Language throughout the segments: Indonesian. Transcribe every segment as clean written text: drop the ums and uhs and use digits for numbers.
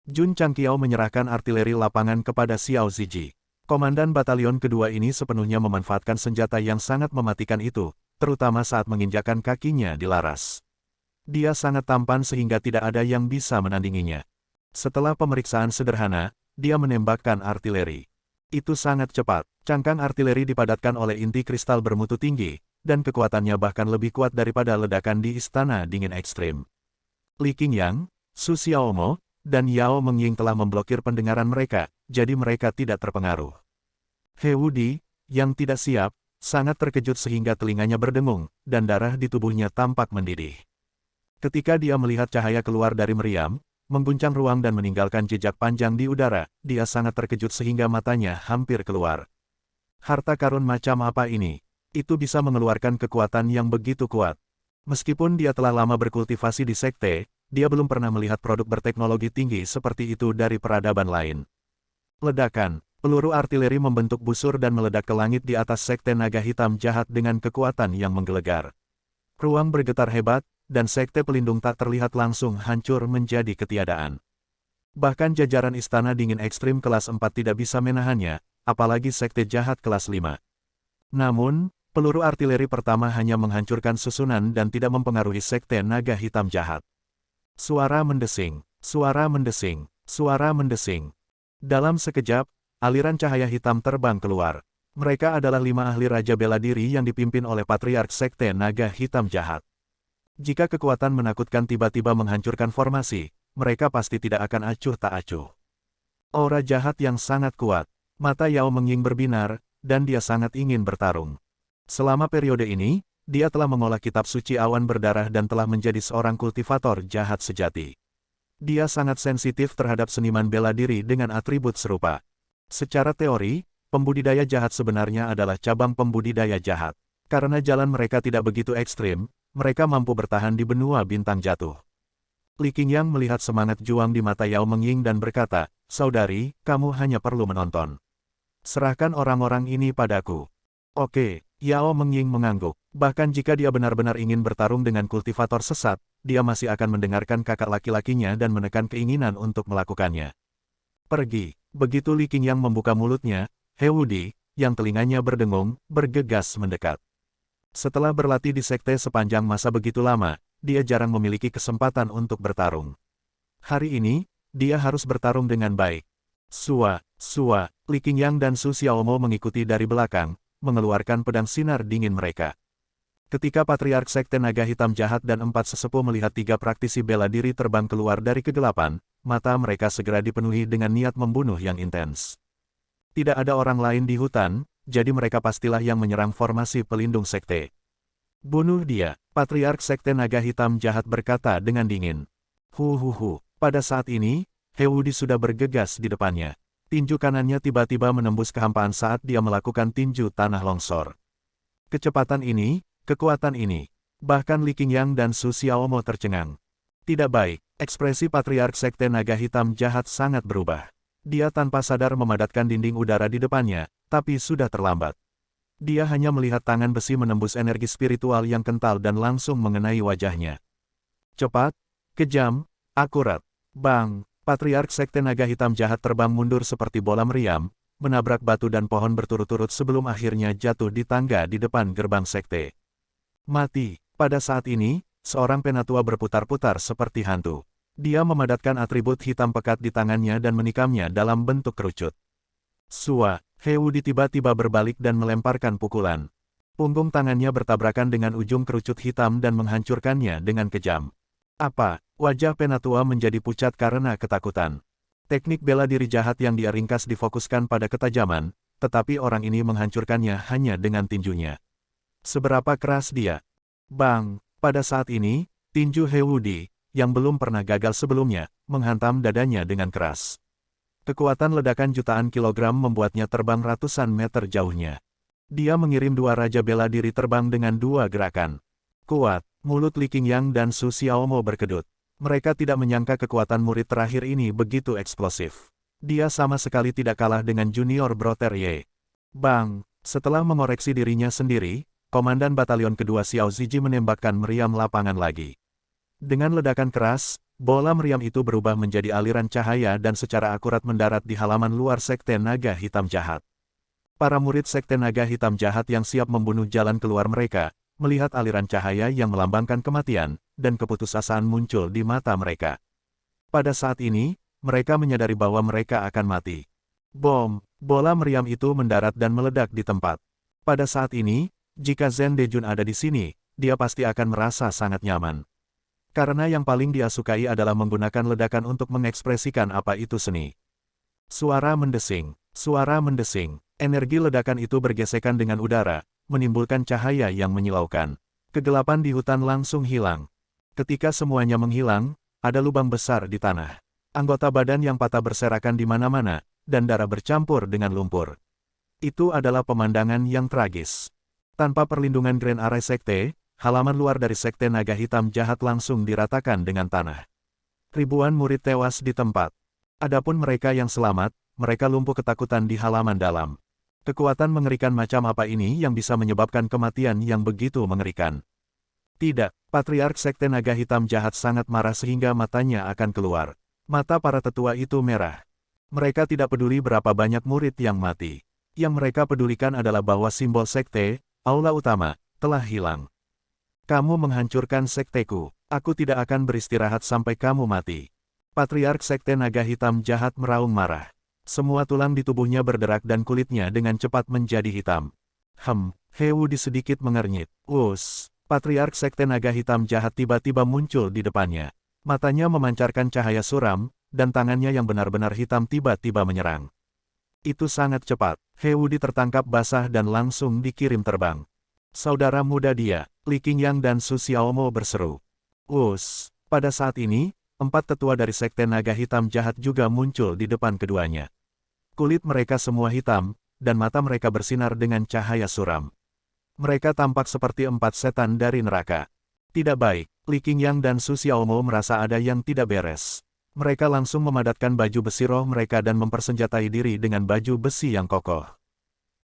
Jun Changqiao menyerahkan artileri lapangan kepada Xiao Ziji. Komandan batalion kedua ini sepenuhnya memanfaatkan senjata yang sangat mematikan itu, terutama saat menginjakkan kakinya di laras. Dia sangat tampan sehingga tidak ada yang bisa menandinginya. Setelah pemeriksaan sederhana, dia menembakkan artileri. Itu sangat cepat. Cangkang artileri dipadatkan oleh inti kristal bermutu tinggi, dan kekuatannya bahkan lebih kuat daripada ledakan di Istana Dingin Ekstrim. Li Qingyang, Su Xiaomo, dan Yao Mengying telah memblokir pendengaran mereka, jadi mereka tidak terpengaruh. He Wudi, yang tidak siap, sangat terkejut sehingga telinganya berdengung, dan darah di tubuhnya tampak mendidih. Ketika dia melihat cahaya keluar dari meriam, mengguncang ruang dan meninggalkan jejak panjang di udara, dia sangat terkejut sehingga matanya hampir keluar. Harta karun macam apa ini? Itu bisa mengeluarkan kekuatan yang begitu kuat. Meskipun dia telah lama berkultivasi di sekte, dia belum pernah melihat produk berteknologi tinggi seperti itu dari peradaban lain. Ledakan, peluru artileri membentuk busur dan meledak ke langit di atas sekte naga hitam jahat dengan kekuatan yang menggelegar. Ruang bergetar hebat, dan sekte pelindung tak terlihat langsung hancur menjadi ketiadaan. Bahkan jajaran Istana Dingin Ekstrim kelas 4 tidak bisa menahannya, apalagi sekte jahat kelas 5. Namun, peluru artileri pertama hanya menghancurkan susunan dan tidak mempengaruhi sekte naga hitam jahat. Suara mendesing, suara mendesing, suara mendesing. Dalam sekejap, aliran cahaya hitam terbang keluar. Mereka adalah 5 ahli Raja Bela Diri yang dipimpin oleh Patriark Sekte Naga Hitam Jahat. Jika kekuatan menakutkan tiba-tiba menghancurkan formasi, mereka pasti tidak akan acuh tak acuh. Aura jahat yang sangat kuat, mata Yao Mengying berbinar, dan dia sangat ingin bertarung. Selama periode ini, dia telah mengolah kitab suci awan berdarah dan telah menjadi seorang kultivator jahat sejati. Dia sangat sensitif terhadap seniman bela diri dengan atribut serupa. Secara teori, pembudidaya jahat sebenarnya adalah cabang pembudidaya jahat. Karena jalan mereka tidak begitu ekstrim, mereka mampu bertahan di benua bintang jatuh. Li Qingyang melihat semangat juang di mata Yao Mengying dan berkata, "Saudari, kamu hanya perlu menonton. Serahkan orang-orang ini padaku." Oke, Yao Mengying mengangguk. Bahkan jika dia benar-benar ingin bertarung dengan kultivator sesat, dia masih akan mendengarkan kakak laki-lakinya dan menekan keinginan untuk melakukannya. Pergi. Begitu Li Qingyang membuka mulutnya, He Wudi, yang telinganya berdengung, bergegas mendekat. Setelah berlatih di sekte sepanjang masa begitu lama, dia jarang memiliki kesempatan untuk bertarung. Hari ini, dia harus bertarung dengan baik. Sua, Li Qingyang dan Su Xiaomo mengikuti dari belakang, mengeluarkan pedang sinar dingin mereka. Ketika Patriark Sekte Naga Hitam Jahat dan 4 sesepuh melihat 3 praktisi bela diri terbang keluar dari kegelapan, mata mereka segera dipenuhi dengan niat membunuh yang intens. Tidak ada orang lain di hutan, jadi mereka pastilah yang menyerang formasi pelindung sekte. Bunuh dia, Patriark Sekte Naga Hitam Jahat berkata dengan dingin. Pada saat ini, He Wudi sudah bergegas di depannya. Tinju kanannya tiba-tiba menembus kehampaan saat dia melakukan tinju tanah longsor. Kecepatan ini, kekuatan ini, bahkan Li Qingyang dan Su Xiaomo tercengang. Tidak baik, ekspresi Patriark Sekte Naga Hitam Jahat sangat berubah. Dia tanpa sadar memadatkan dinding udara di depannya, tapi sudah terlambat. Dia hanya melihat tangan besi menembus energi spiritual yang kental dan langsung mengenai wajahnya. Cepat, kejam, akurat. Bang! Patriark Sekte Naga Hitam Jahat terbang mundur seperti bola meriam, menabrak batu dan pohon berturut-turut sebelum akhirnya jatuh di tangga di depan gerbang sekte. Mati. Pada saat ini, seorang penatua berputar-putar seperti hantu. Dia memadatkan atribut hitam pekat di tangannya dan menikamnya dalam bentuk kerucut. Sua, He Wudi tiba-tiba berbalik dan melemparkan pukulan. Punggung tangannya bertabrakan dengan ujung kerucut hitam dan menghancurkannya dengan kejam. Apa? Wajah penatua menjadi pucat karena ketakutan. Teknik bela diri jahat yang dia ringkas difokuskan pada ketajaman, tetapi orang ini menghancurkannya hanya dengan tinjunya. Seberapa keras dia? Bang! Pada saat ini, tinju He Wudi, yang belum pernah gagal sebelumnya, menghantam dadanya dengan keras. Kekuatan ledakan jutaan kilogram membuatnya terbang ratusan meter jauhnya. Dia mengirim 2 raja bela diri terbang dengan 2 gerakan. Kuat, mulut Li Qingyang dan Su Xiaomo berkedut. Mereka tidak menyangka kekuatan murid terakhir ini begitu eksplosif. Dia sama sekali tidak kalah dengan junior Brother Ye. Bang! Setelah mengoreksi dirinya sendiri, Komandan Batalion kedua Xiao Ziji menembakkan meriam lapangan lagi. Dengan ledakan keras, Bola meriam itu berubah menjadi aliran cahaya dan secara akurat mendarat di halaman luar Sekte Naga Hitam Jahat. Para murid Sekte Naga Hitam Jahat yang siap membunuh jalan keluar mereka, melihat aliran cahaya yang melambangkan kematian, dan keputusasaan muncul di mata mereka. Pada saat ini, mereka menyadari bahwa mereka akan mati. Bom! Bola meriam itu mendarat dan meledak di tempat. Pada saat ini, jika Zhen Dejun ada di sini, dia pasti akan merasa sangat nyaman. Karena yang paling dia sukai adalah menggunakan ledakan untuk mengekspresikan apa itu seni. Suara mendesing, suara mendesing. Energi ledakan itu bergesekan dengan udara, menimbulkan cahaya yang menyilaukan. Kegelapan di hutan langsung hilang. Ketika semuanya menghilang, ada lubang besar di tanah. Anggota badan yang patah berserakan di mana-mana, dan darah bercampur dengan lumpur. Itu adalah pemandangan yang tragis. Tanpa perlindungan Grand Array Sekte, halaman luar dari Sekte Naga Hitam Jahat langsung diratakan dengan tanah. Ribuan murid tewas di tempat. Adapun mereka yang selamat, mereka lumpuh ketakutan di halaman dalam. Kekuatan mengerikan macam apa ini yang bisa menyebabkan kematian yang begitu mengerikan? Tidak, Patriark Sekte Naga Hitam Jahat sangat marah sehingga matanya akan keluar. Mata para tetua itu merah. Mereka tidak peduli berapa banyak murid yang mati. Yang mereka pedulikan adalah bahwa simbol sekte, aula utama, telah hilang. Kamu menghancurkan sekteku. Aku tidak akan beristirahat sampai kamu mati. Patriark Sekte Naga Hitam Jahat meraung marah. Semua tulang di tubuhnya berderak dan kulitnya dengan cepat menjadi hitam. Hewudi sedikit mengernyit. Patriark Sekte Naga Hitam Jahat tiba-tiba muncul di depannya. Matanya memancarkan cahaya suram, dan tangannya yang benar-benar hitam tiba-tiba menyerang. Itu sangat cepat. Hewudi tertangkap basah dan langsung dikirim terbang. Saudara muda dia, Li Qingyang dan Su Xiaomo berseru. Pada saat ini, 4 tetua dari Sekte Naga Hitam Jahat juga muncul di depan keduanya. Kulit mereka semua hitam, dan mata mereka bersinar dengan cahaya suram. Mereka tampak seperti 4 setan dari neraka. Tidak baik, Li Qingyang dan Su Xiaomo merasa ada yang tidak beres. Mereka langsung memadatkan baju besi roh mereka dan mempersenjatai diri dengan baju besi yang kokoh.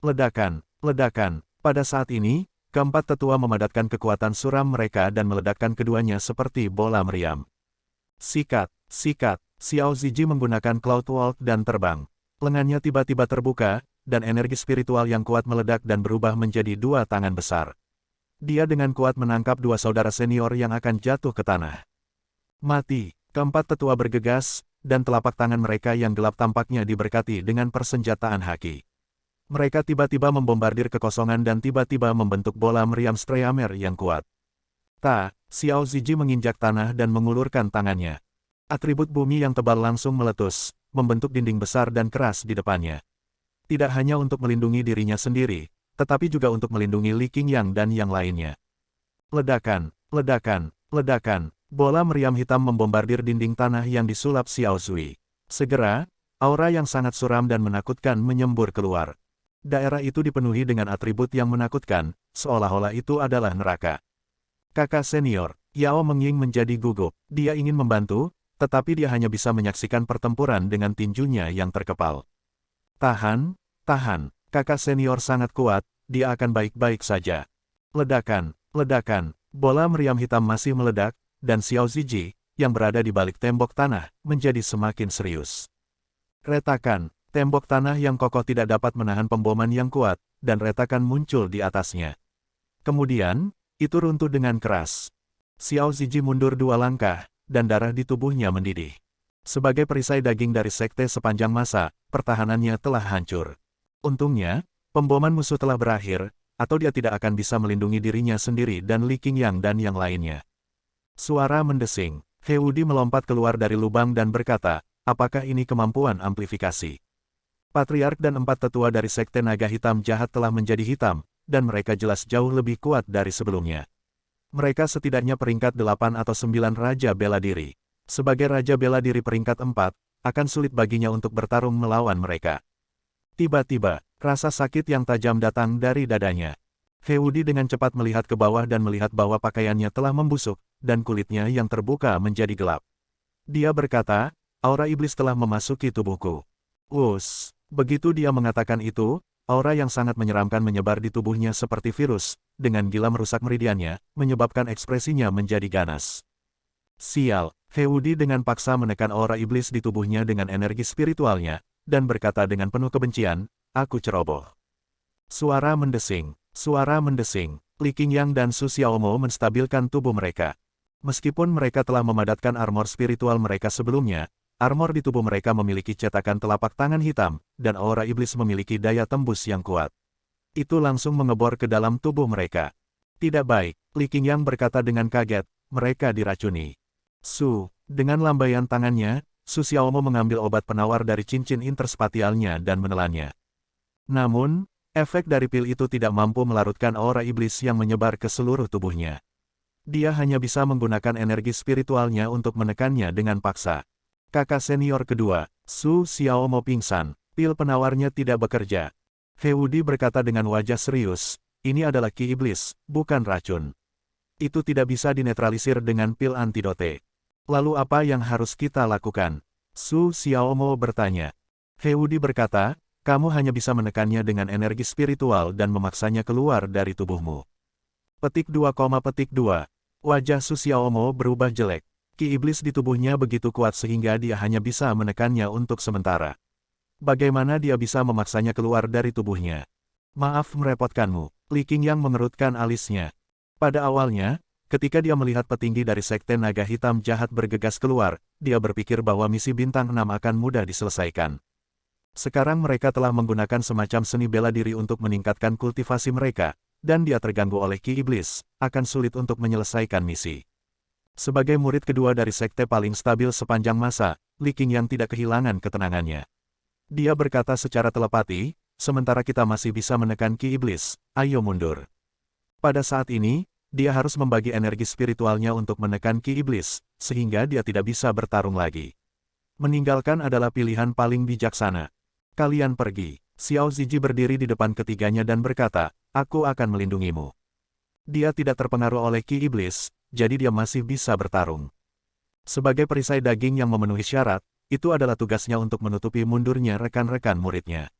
Ledakan, ledakan. Pada saat ini, keempat tetua memadatkan kekuatan suram mereka dan meledakkan keduanya seperti bola meriam. Sikat, sikat. Xiao Ziji menggunakan Cloud Walk dan terbang. Lengannya tiba-tiba terbuka, dan energi spiritual yang kuat meledak dan berubah menjadi 2 tangan besar. Dia dengan kuat menangkap 2 saudara senior yang akan jatuh ke tanah. Mati. Keempat tetua bergegas, dan telapak tangan mereka yang gelap tampaknya diberkati dengan persenjataan haki. Mereka tiba-tiba membombardir kekosongan dan tiba-tiba membentuk bola meriam Streamer yang kuat. Xiao Ziji menginjak tanah dan mengulurkan tangannya. Atribut bumi yang tebal langsung meletus, membentuk dinding besar dan keras di depannya. Tidak hanya untuk melindungi dirinya sendiri, tetapi juga untuk melindungi Li Qingyang dan yang lainnya. Ledakan, ledakan, ledakan. Bola meriam hitam membombardir dinding tanah yang disulap Xiao Zui. Segera, aura yang sangat suram dan menakutkan menyembur keluar. Daerah itu dipenuhi dengan atribut yang menakutkan, seolah-olah itu adalah neraka. Kakak senior, Yao Mengying menjadi gugup. Dia ingin membantu, tetapi dia hanya bisa menyaksikan pertempuran dengan tinjunya yang terkepal. Tahan, tahan. Kakak senior sangat kuat, dia akan baik-baik saja. Ledakan, ledakan. Bola meriam hitam masih meledak, dan Xiao Ziji, yang berada di balik tembok tanah, menjadi semakin serius. Retakan, tembok tanah yang kokoh tidak dapat menahan pemboman yang kuat, dan retakan muncul di atasnya. Kemudian, itu runtuh dengan keras. Xiao Ziji mundur 2 langkah, dan darah di tubuhnya mendidih. Sebagai perisai daging dari sekte sepanjang masa, pertahanannya telah hancur. Untungnya, pemboman musuh telah berakhir, atau dia tidak akan bisa melindungi dirinya sendiri dan Li Qingyang dan yang lainnya. Suara mendesing. Hewudi melompat keluar dari lubang dan berkata, apakah ini kemampuan amplifikasi? Patriark dan 4 tetua dari Sekte Naga Hitam Jahat telah menjadi hitam, dan mereka jelas jauh lebih kuat dari sebelumnya. Mereka setidaknya peringkat 8 atau 9 Raja Bela Diri. Sebagai Raja Bela Diri peringkat 4, akan sulit baginya untuk bertarung melawan mereka. Tiba-tiba, rasa sakit yang tajam datang dari dadanya. Hewudi dengan cepat melihat ke bawah dan melihat bahwa pakaiannya telah membusuk, dan kulitnya yang terbuka menjadi gelap. Dia berkata, aura iblis telah memasuki tubuhku. Begitu dia mengatakan itu, aura yang sangat menyeramkan menyebar di tubuhnya seperti virus, dengan gila merusak meridiannya, menyebabkan ekspresinya menjadi ganas. Sial, He Wudi dengan paksa menekan aura iblis di tubuhnya dengan energi spiritualnya, dan berkata dengan penuh kebencian, aku ceroboh. Suara mendesing, Li Qingyang dan Su Xiaomo menstabilkan tubuh mereka. Meskipun mereka telah memadatkan armor spiritual mereka sebelumnya, armor di tubuh mereka memiliki cetakan telapak tangan hitam, dan aura iblis memiliki daya tembus yang kuat. Itu langsung mengebor ke dalam tubuh mereka. Tidak baik, Li Qingyang berkata dengan kaget, mereka diracuni. Dengan lambaian tangannya, Su Xiaomo mengambil obat penawar dari cincin interspatialnya dan menelannya. Namun, efek dari pil itu tidak mampu melarutkan aura iblis yang menyebar ke seluruh tubuhnya. Dia hanya bisa menggunakan energi spiritualnya untuk menekannya dengan paksa. Kakak senior kedua, Su Xiaomo pingsan, pil penawarnya tidak bekerja. He Wudi berkata dengan wajah serius, ini adalah ki iblis, bukan racun. Itu tidak bisa dinetralisir dengan pil antidote. Lalu apa yang harus kita lakukan? Su Xiaomo bertanya. He Wudi berkata, kamu hanya bisa menekannya dengan energi spiritual dan memaksanya keluar dari tubuhmu. Petik 2, Wajah Su Xiaomo berubah jelek. Ki iblis di tubuhnya begitu kuat sehingga dia hanya bisa menekannya untuk sementara. Bagaimana dia bisa memaksanya keluar dari tubuhnya? Maaf merepotkanmu, Li Qingyang mengerutkan alisnya. Pada awalnya, ketika dia melihat petinggi dari Sekte Naga Hitam Jahat bergegas keluar, dia berpikir bahwa misi Bintang 6 akan mudah diselesaikan. Sekarang mereka telah menggunakan semacam seni bela diri untuk meningkatkan kultivasi mereka, dan dia terganggu oleh ki iblis, akan sulit untuk menyelesaikan misi. Sebagai murid kedua dari sekte paling stabil sepanjang masa, Li Qingyang tidak kehilangan ketenangannya. Dia berkata secara telepati, sementara kita masih bisa menekan ki iblis, ayo mundur. Pada saat ini, dia harus membagi energi spiritualnya untuk menekan ki iblis, sehingga dia tidak bisa bertarung lagi. Meninggalkan adalah pilihan paling bijaksana. Kalian pergi. Xiao Ziji berdiri di depan ketiganya dan berkata, aku akan melindungimu. Dia tidak terpengaruh oleh ki iblis, jadi dia masih bisa bertarung. Sebagai perisai daging yang memenuhi syarat, itu adalah tugasnya untuk menutupi mundurnya rekan-rekan muridnya.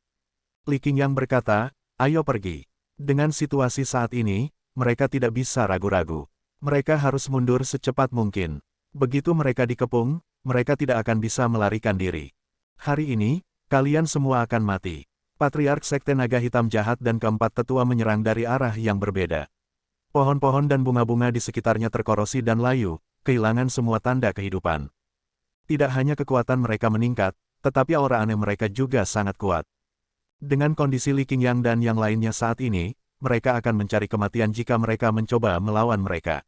Li Qingyang berkata, ayo pergi. Dengan situasi saat ini, mereka tidak bisa ragu-ragu. Mereka harus mundur secepat mungkin. Begitu mereka dikepung, mereka tidak akan bisa melarikan diri. Hari ini, kalian semua akan mati. Patriark Sekte Naga Hitam Jahat dan keempat tetua menyerang dari arah yang berbeda. Pohon-pohon dan bunga-bunga di sekitarnya terkorosi dan layu, kehilangan semua tanda kehidupan. Tidak hanya kekuatan mereka meningkat, tetapi aura aneh mereka juga sangat kuat. Dengan kondisi Li Qingyang dan yang lainnya saat ini, mereka akan mencari kematian jika mereka mencoba melawan mereka.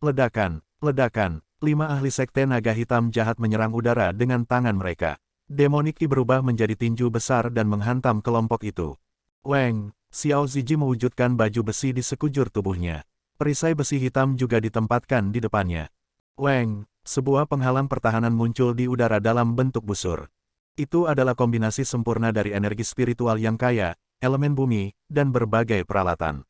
Ledakan, 5 ahli Sekte Naga Hitam Jahat menyerang udara dengan tangan mereka. Demonic Ki berubah menjadi tinju besar dan menghantam kelompok itu. Weng, Xiao Ziji mewujudkan baju besi di sekujur tubuhnya. Perisai besi hitam juga ditempatkan di depannya. Weng, sebuah penghalang pertahanan muncul di udara dalam bentuk busur. Itu adalah kombinasi sempurna dari energi spiritual yang kaya, elemen bumi, dan berbagai peralatan.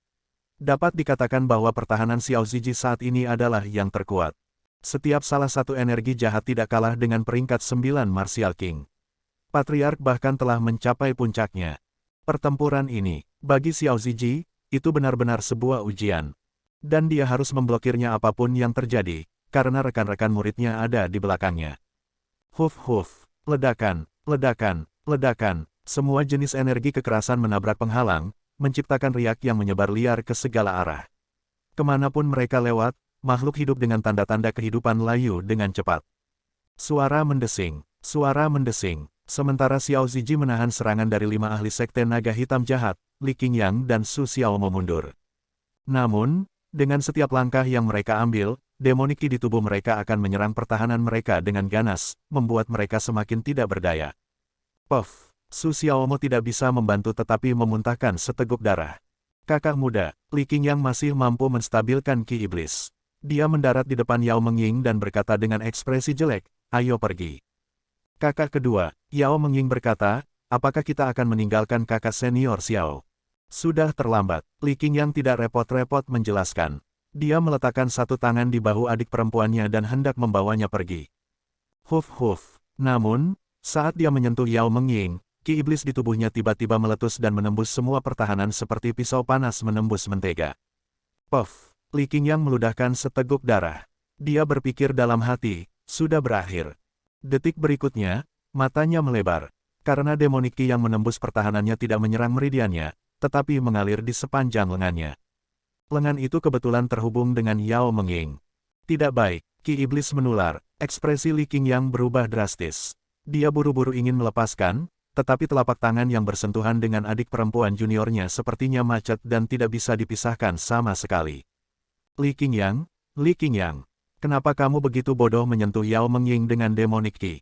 Dapat dikatakan bahwa pertahanan Xiao Ziji saat ini adalah yang terkuat. Setiap salah satu energi jahat tidak kalah dengan peringkat 9 Martial King. Patriark bahkan telah mencapai puncaknya. Pertempuran ini, bagi Xiao Ziji, itu benar-benar sebuah ujian. Dan dia harus memblokirnya apapun yang terjadi, karena rekan-rekan muridnya ada di belakangnya. Huf, ledakan, semua jenis energi kekerasan menabrak penghalang, menciptakan riak yang menyebar liar ke segala arah. Kemanapun mereka lewat, makhluk hidup dengan tanda-tanda kehidupan layu dengan cepat. Suara mendesing. Sementara Xiao Ziji menahan serangan dari 5 ahli Sekte Naga Hitam Jahat, Li Qingyang dan Su Xiaomo mundur. Namun, dengan setiap langkah yang mereka ambil, Demonic Ki di tubuh mereka akan menyerang pertahanan mereka dengan ganas, membuat mereka semakin tidak berdaya. Puff, Su Xiaomo tidak bisa membantu tetapi memuntahkan seteguk darah. Kakak muda, Li Qingyang masih mampu menstabilkan Ki Iblis. Dia mendarat di depan Yao Mengying dan berkata dengan ekspresi jelek, ayo pergi. Kakak kedua, Yao Mengying berkata, apakah kita akan meninggalkan kakak senior Xiao? Sudah terlambat, Li Qingyang tidak repot-repot menjelaskan. Dia meletakkan satu tangan di bahu adik perempuannya dan hendak membawanya pergi. Huf. Namun, saat dia menyentuh Yao Mengying, ki iblis di tubuhnya tiba-tiba meletus dan menembus semua pertahanan seperti pisau panas menembus mentega. Puff, Li Qingyang meludahkan seteguk darah. Dia berpikir dalam hati, sudah berakhir. Detik berikutnya, matanya melebar. Karena Demonic Ki yang menembus pertahanannya tidak menyerang meridiannya, tetapi mengalir di sepanjang lengannya. Lengan itu kebetulan terhubung dengan Yao Mengying. Tidak baik, Ki Iblis menular, ekspresi Li Qingyang berubah drastis. Dia buru-buru ingin melepaskan, tetapi telapak tangan yang bersentuhan dengan adik perempuan juniornya sepertinya macet dan tidak bisa dipisahkan sama sekali. Li Qingyang, kenapa kamu begitu bodoh menyentuh Yao Mengying dengan Demonic Ki?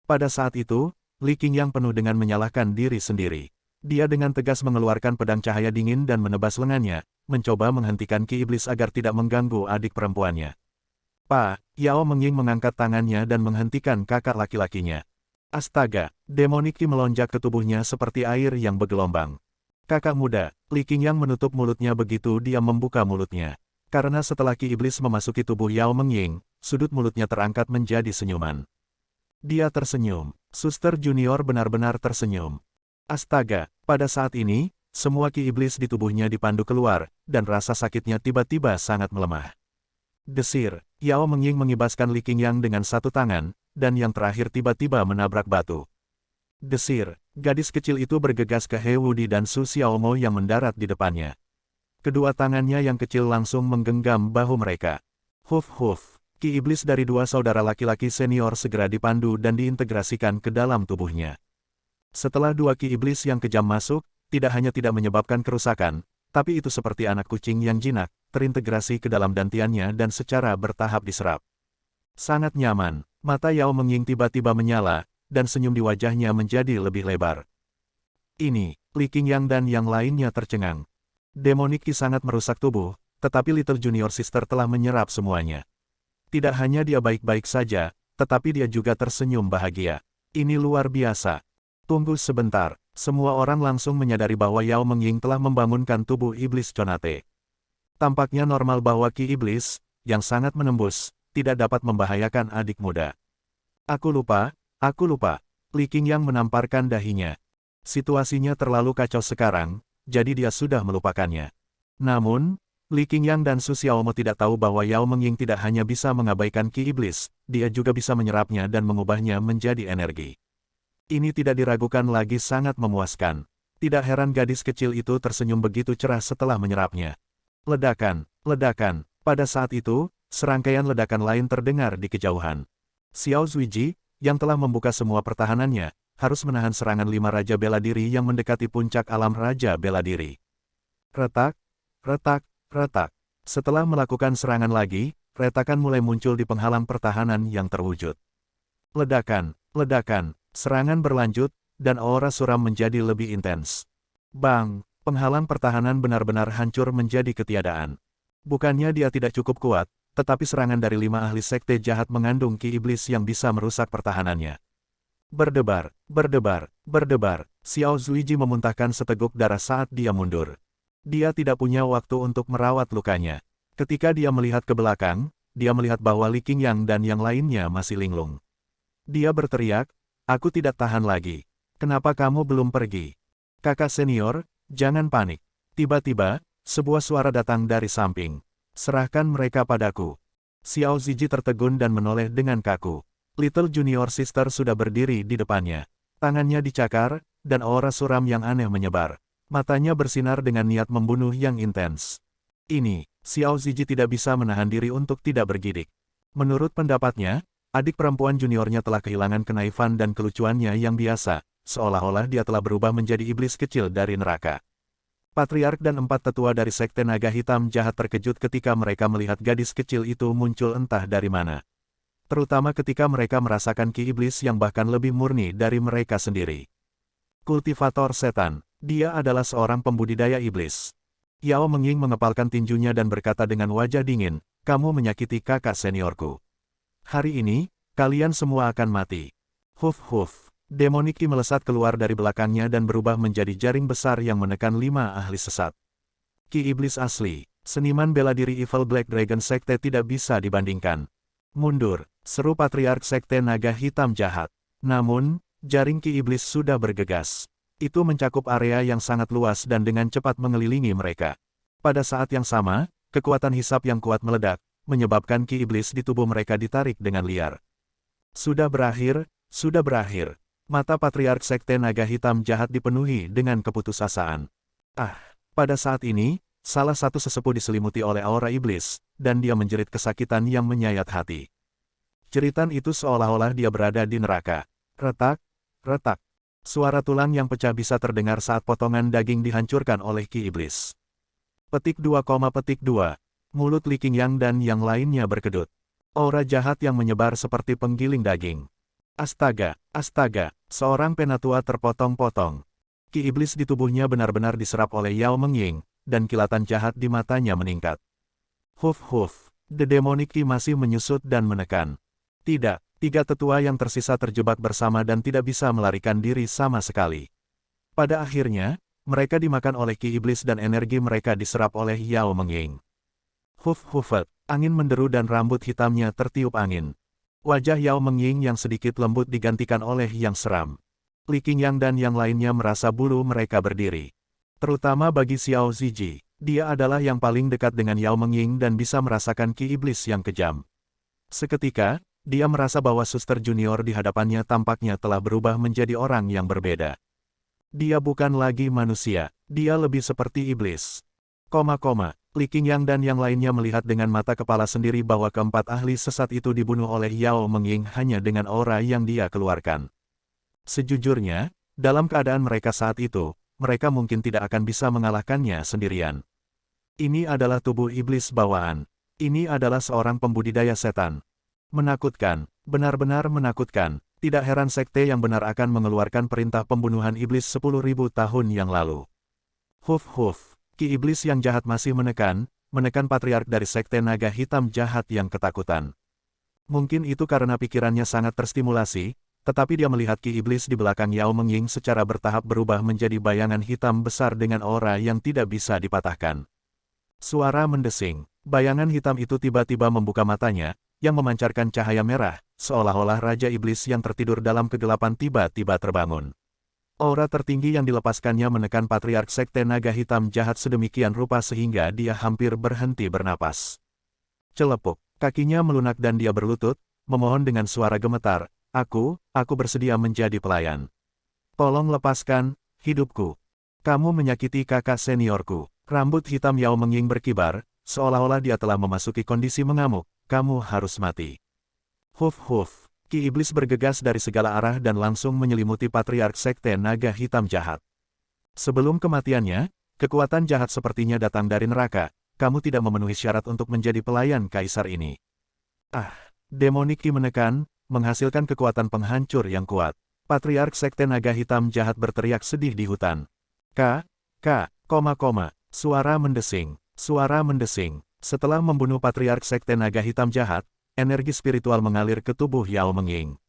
Pada saat itu, Li Qingyang penuh dengan menyalahkan diri sendiri. Dia dengan tegas mengeluarkan pedang cahaya dingin dan menebas lengannya, mencoba menghentikan Ki Iblis agar tidak mengganggu adik perempuannya. Yao Mengying mengangkat tangannya dan menghentikan kakak laki-lakinya. Astaga, Demonic Ki melonjak ke tubuhnya seperti air yang bergelombang. Kakak muda, Li Qingyang menutup mulutnya begitu dia membuka mulutnya. Karena setelah Ki Iblis memasuki tubuh Yao Mengying, sudut mulutnya terangkat menjadi senyuman. Dia tersenyum. Suster junior benar-benar tersenyum. Astaga, pada saat ini, semua Ki Iblis di tubuhnya dipandu keluar, dan rasa sakitnya tiba-tiba sangat melemah. Desir, Yao Mengying mengibaskan Li Qingyang dengan satu tangan, dan yang terakhir tiba-tiba menabrak batu. Desir, gadis kecil itu bergegas ke He Wudi dan Su Xiaomo yang mendarat di depannya. Kedua tangannya yang kecil langsung menggenggam bahu mereka. Huf. Ki Iblis dari dua saudara laki-laki senior segera dipandu dan diintegrasikan ke dalam tubuhnya. Setelah dua Ki Iblis yang kejam masuk, tidak hanya tidak menyebabkan kerusakan, tapi itu seperti anak kucing yang jinak, terintegrasi ke dalam dantiannya dan secara bertahap diserap. Sangat nyaman, mata Yao Mengying tiba-tiba menyala, dan senyum di wajahnya menjadi lebih lebar. Ini, Li Qingyang dan yang lainnya tercengang. Demonic Ki sangat merusak tubuh, tetapi Little Junior Sister telah menyerap semuanya. Tidak hanya dia baik-baik saja, tetapi dia juga tersenyum bahagia. Ini luar biasa. Tunggu sebentar, semua orang langsung menyadari bahwa Yao Mengying telah membangunkan tubuh Iblis Conate. Tampaknya normal bahwa Ki Iblis, yang sangat menembus, tidak dapat membahayakan adik muda. Aku lupa. Li Qingyang menamparkan dahinya. Situasinya terlalu kacau sekarang, jadi dia sudah melupakannya. Namun, Li Qingyang dan Su Xiaomo tidak tahu bahwa Yao Mengying tidak hanya bisa mengabaikan Ki Iblis, dia juga bisa menyerapnya dan mengubahnya menjadi energi. Ini tidak diragukan lagi sangat memuaskan. Tidak heran gadis kecil itu tersenyum begitu cerah setelah menyerapnya. Ledakan. Pada saat itu, serangkaian ledakan lain terdengar di kejauhan. Xiao Zuiji, yang telah membuka semua pertahanannya, harus menahan serangan 5 Raja Bela Diri yang mendekati puncak alam Raja Bela Diri. Retak. Setelah melakukan serangan lagi, retakan mulai muncul di penghalang pertahanan yang terwujud. Ledakan, serangan berlanjut, dan aura suram menjadi lebih intens. Bang, penghalang pertahanan benar-benar hancur menjadi ketiadaan. Bukannya dia tidak cukup kuat, tetapi serangan dari 5 ahli sekte jahat mengandung Ki Iblis yang bisa merusak pertahanannya. Berdebar. Xiao Zuiji memuntahkan seteguk darah saat dia mundur. Dia tidak punya waktu untuk merawat lukanya. Ketika dia melihat ke belakang, dia melihat bahwa Li Qingyang dan yang lainnya masih linglung. Dia berteriak, "Aku tidak tahan lagi. Kenapa kamu belum pergi? Kakak senior, jangan panik." Tiba-tiba, sebuah suara datang dari samping. "Serahkan mereka padaku." Xiao Zuiji tertegun dan menoleh dengan kaku. Little Junior Sister sudah berdiri di depannya. Tangannya dicakar, dan aura suram yang aneh menyebar. Matanya bersinar dengan niat membunuh yang intens. Ini, Xiao Zuiji tidak bisa menahan diri untuk tidak bergidik. Menurut pendapatnya, adik perempuan juniornya telah kehilangan kenaifan dan kelucuannya yang biasa, seolah-olah dia telah berubah menjadi iblis kecil dari neraka. Patriark dan 4 tetua dari Sekte Naga Hitam Jahat terkejut ketika mereka melihat gadis kecil itu muncul entah dari mana. Terutama ketika mereka merasakan Ki Iblis yang bahkan lebih murni dari mereka sendiri. Kultivator setan, dia adalah seorang pembudidaya iblis. Yao Mengying mengepalkan tinjunya dan berkata dengan wajah dingin, "Kamu menyakiti kakak seniorku. Hari ini, kalian semua akan mati." Huf. Demonic Ki melesat keluar dari belakangnya dan berubah menjadi jaring besar yang menekan 5 ahli sesat. Ki Iblis asli, seniman bela diri Evil Black Dragon Sekte tidak bisa dibandingkan. "Mundur," seru Patriark Sekte Naga Hitam Jahat. Namun, jaring Ki Iblis sudah bergegas. Itu mencakup area yang sangat luas dan dengan cepat mengelilingi mereka. Pada saat yang sama, kekuatan hisap yang kuat meledak, menyebabkan Ki Iblis di tubuh mereka ditarik dengan liar. Sudah berakhir, sudah berakhir. Mata Patriark Sekte Naga Hitam Jahat dipenuhi dengan keputusasaan. Ah, pada saat ini, salah satu sesepuh diselimuti oleh aura iblis, dan dia menjerit kesakitan yang menyayat hati. Jeritan itu seolah-olah dia berada di neraka. Retak, retak. Suara tulang yang pecah bisa terdengar saat potongan daging dihancurkan oleh Ki Iblis. Petik 2, petik 2. Mulut Li Qingyang dan yang lainnya berkedut. Aura jahat yang menyebar seperti penggiling daging. Astaga, astaga, seorang penatua terpotong-potong. Ki Iblis di tubuhnya benar-benar diserap oleh Yao Mengying, dan kilatan jahat di matanya meningkat. Huf, The Demonic Ki masih menyusut dan menekan. Tidak, tiga tetua yang tersisa terjebak bersama dan tidak bisa melarikan diri sama sekali. Pada akhirnya, mereka dimakan oleh Ki Iblis dan energi mereka diserap oleh Yao Mengying. Hufet, angin menderu dan rambut hitamnya tertiup angin. Wajah Yao Mengying yang sedikit lembut digantikan oleh yang seram. Li Qingyang dan yang lainnya merasa bulu mereka berdiri. Terutama bagi Xiao Ziji, dia adalah yang paling dekat dengan Yao Mengying dan bisa merasakan Ki Iblis yang kejam. Seketika, dia merasa bahwa suster junior di hadapannya tampaknya telah berubah menjadi orang yang berbeda. Dia bukan lagi manusia, dia lebih seperti iblis. Li Qingyang dan yang lainnya melihat dengan mata kepala sendiri bahwa keempat ahli sesat itu dibunuh oleh Yao Mengying hanya dengan aura yang dia keluarkan. Sejujurnya, dalam keadaan mereka saat itu, mereka mungkin tidak akan bisa mengalahkannya sendirian. Ini adalah tubuh iblis bawaan. Ini adalah seorang pembudidaya setan. Menakutkan, benar-benar menakutkan. Tidak heran sekte yang benar akan mengeluarkan perintah pembunuhan iblis 10.000 tahun yang lalu. Ki Iblis yang jahat masih menekan Patriark dari Sekte Naga Hitam Jahat yang ketakutan. Mungkin itu karena pikirannya sangat terstimulasi, tetapi dia melihat Ki Iblis di belakang Yao Mengying secara bertahap berubah menjadi bayangan hitam besar dengan aura yang tidak bisa dipatahkan. Suara mendesing, bayangan hitam itu tiba-tiba membuka matanya, yang memancarkan cahaya merah, seolah-olah Raja Iblis yang tertidur dalam kegelapan tiba-tiba terbangun. Aura tertinggi yang dilepaskannya menekan Patriark Sekte Naga Hitam Jahat sedemikian rupa sehingga dia hampir berhenti bernapas. Celepuk, kakinya melunak dan dia berlutut, memohon dengan suara gemetar, aku bersedia menjadi pelayan. Tolong lepaskan hidupku. Kamu menyakiti kakak seniorku. Rambut hitam Yao Mengying berkibar, seolah-olah dia telah memasuki kondisi mengamuk, kamu harus mati. Ki Iblis bergegas dari segala arah dan langsung menyelimuti Patriark Sekte Naga Hitam Jahat. Sebelum kematiannya, kekuatan jahat sepertinya datang dari neraka, kamu tidak memenuhi syarat untuk menjadi pelayan kaisar ini. Demonic Ki menekan, menghasilkan kekuatan penghancur yang kuat. Patriark Sekte Naga Hitam Jahat berteriak sedih di hutan. Suara mendesing. Setelah membunuh Patriark Sekte Naga Hitam Jahat, energi spiritual mengalir ke tubuh Yao Mengying.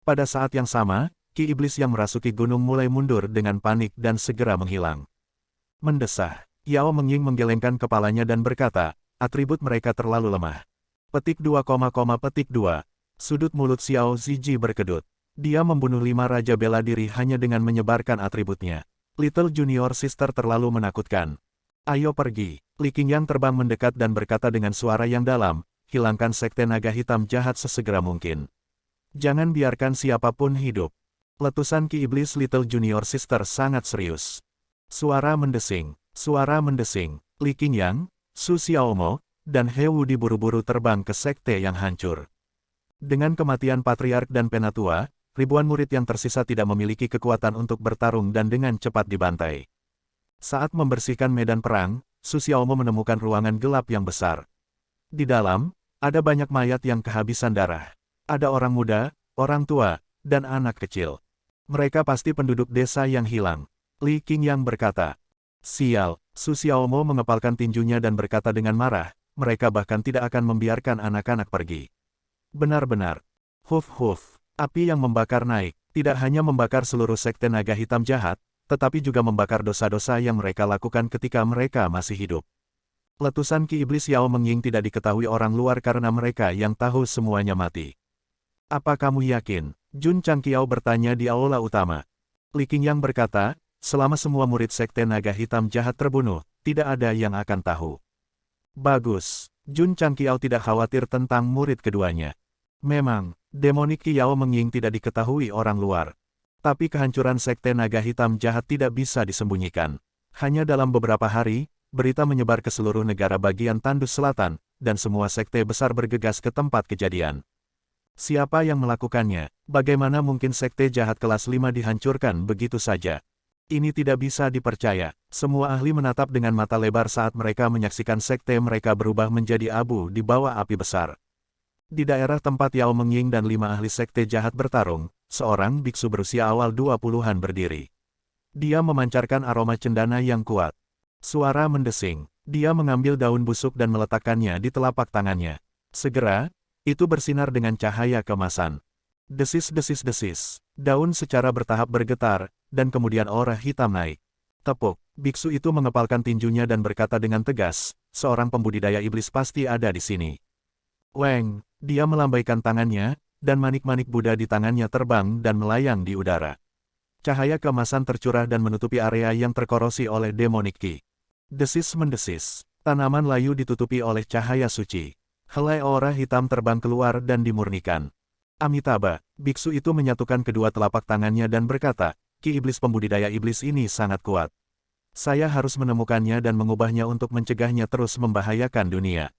Pada saat yang sama, Ki Iblis yang merasuki gunung mulai mundur dengan panik dan segera menghilang. Mendesah, Yao Mengying menggelengkan kepalanya dan berkata, atribut mereka terlalu lemah. Petik 2, petik 2. Sudut mulut Xiao Ziji berkedut. Dia membunuh 5 raja bela diri hanya dengan menyebarkan atributnya. Little Junior Sister terlalu menakutkan. Ayo pergi. Li Qingyang terbang mendekat dan berkata dengan suara yang dalam, hilangkan Sekte Naga Hitam Jahat sesegera mungkin. Jangan biarkan siapapun hidup. Letusan Ki Iblis Little Junior Sister sangat serius. Suara mendesing. Li Qingyang, Su Xiaomo, dan He Wu diburu-buru terbang ke sekte yang hancur. Dengan kematian Patriark dan Penatua, ribuan murid yang tersisa tidak memiliki kekuatan untuk bertarung dan dengan cepat dibantai. Saat membersihkan medan perang, Su Xiaomo menemukan ruangan gelap yang besar. Di dalam, ada banyak mayat yang kehabisan darah. Ada orang muda, orang tua, dan anak kecil. Mereka pasti penduduk desa yang hilang. Li Qingyang berkata. Sial, Su Xiaomo mengepalkan tinjunya dan berkata dengan marah, mereka bahkan tidak akan membiarkan anak-anak pergi. Benar-benar. Api yang membakar naik, tidak hanya membakar seluruh Sekte Naga Hitam Jahat, tetapi juga membakar dosa-dosa yang mereka lakukan ketika mereka masih hidup. Letusan Ki Iblis Yao Mengying tidak diketahui orang luar karena mereka yang tahu semuanya mati. Apa kamu yakin? Jun Changqiao bertanya di aula utama. Li Qingyang berkata, selama semua murid Sekte Naga Hitam Jahat terbunuh, tidak ada yang akan tahu. Bagus. Jun Changqiao tidak khawatir tentang murid keduanya. Memang, Demonik Qi Yao Mengying tidak diketahui orang luar. Tapi kehancuran Sekte Naga Hitam Jahat tidak bisa disembunyikan. Hanya dalam beberapa hari, berita menyebar ke seluruh negara bagian Tandus Selatan, dan semua sekte besar bergegas ke tempat kejadian. Siapa yang melakukannya? Bagaimana mungkin sekte jahat kelas 5 dihancurkan begitu saja? Ini tidak bisa dipercaya. Semua ahli menatap dengan mata lebar saat mereka menyaksikan sekte mereka berubah menjadi abu di bawah api besar. Di daerah tempat Yao Mengying dan 5 ahli sekte jahat bertarung, seorang biksu berusia awal 20-an berdiri. Dia memancarkan aroma cendana yang kuat. Suara mendesing. Dia mengambil daun busuk dan meletakkannya di telapak tangannya. Segera, itu bersinar dengan cahaya kemasan. Desis-desis-desis. Daun secara bertahap bergetar, dan kemudian aura hitam naik. Tepuk. Biksu itu mengepalkan tinjunya dan berkata dengan tegas, seorang pembudidaya iblis pasti ada di sini. Weng, dia melambaikan tangannya, dan manik-manik Buddha di tangannya terbang dan melayang di udara. Cahaya keemasan tercurah dan menutupi area yang terkorosi oleh Demonik Qi. Desis-mendesis. Tanaman layu ditutupi oleh cahaya suci. Helai aura hitam terbang keluar dan dimurnikan. Amitabha, biksu itu menyatukan kedua telapak tangannya dan berkata, Ki iblis pembudidaya iblis ini sangat kuat. Saya harus menemukannya dan mengubahnya untuk mencegahnya terus membahayakan dunia.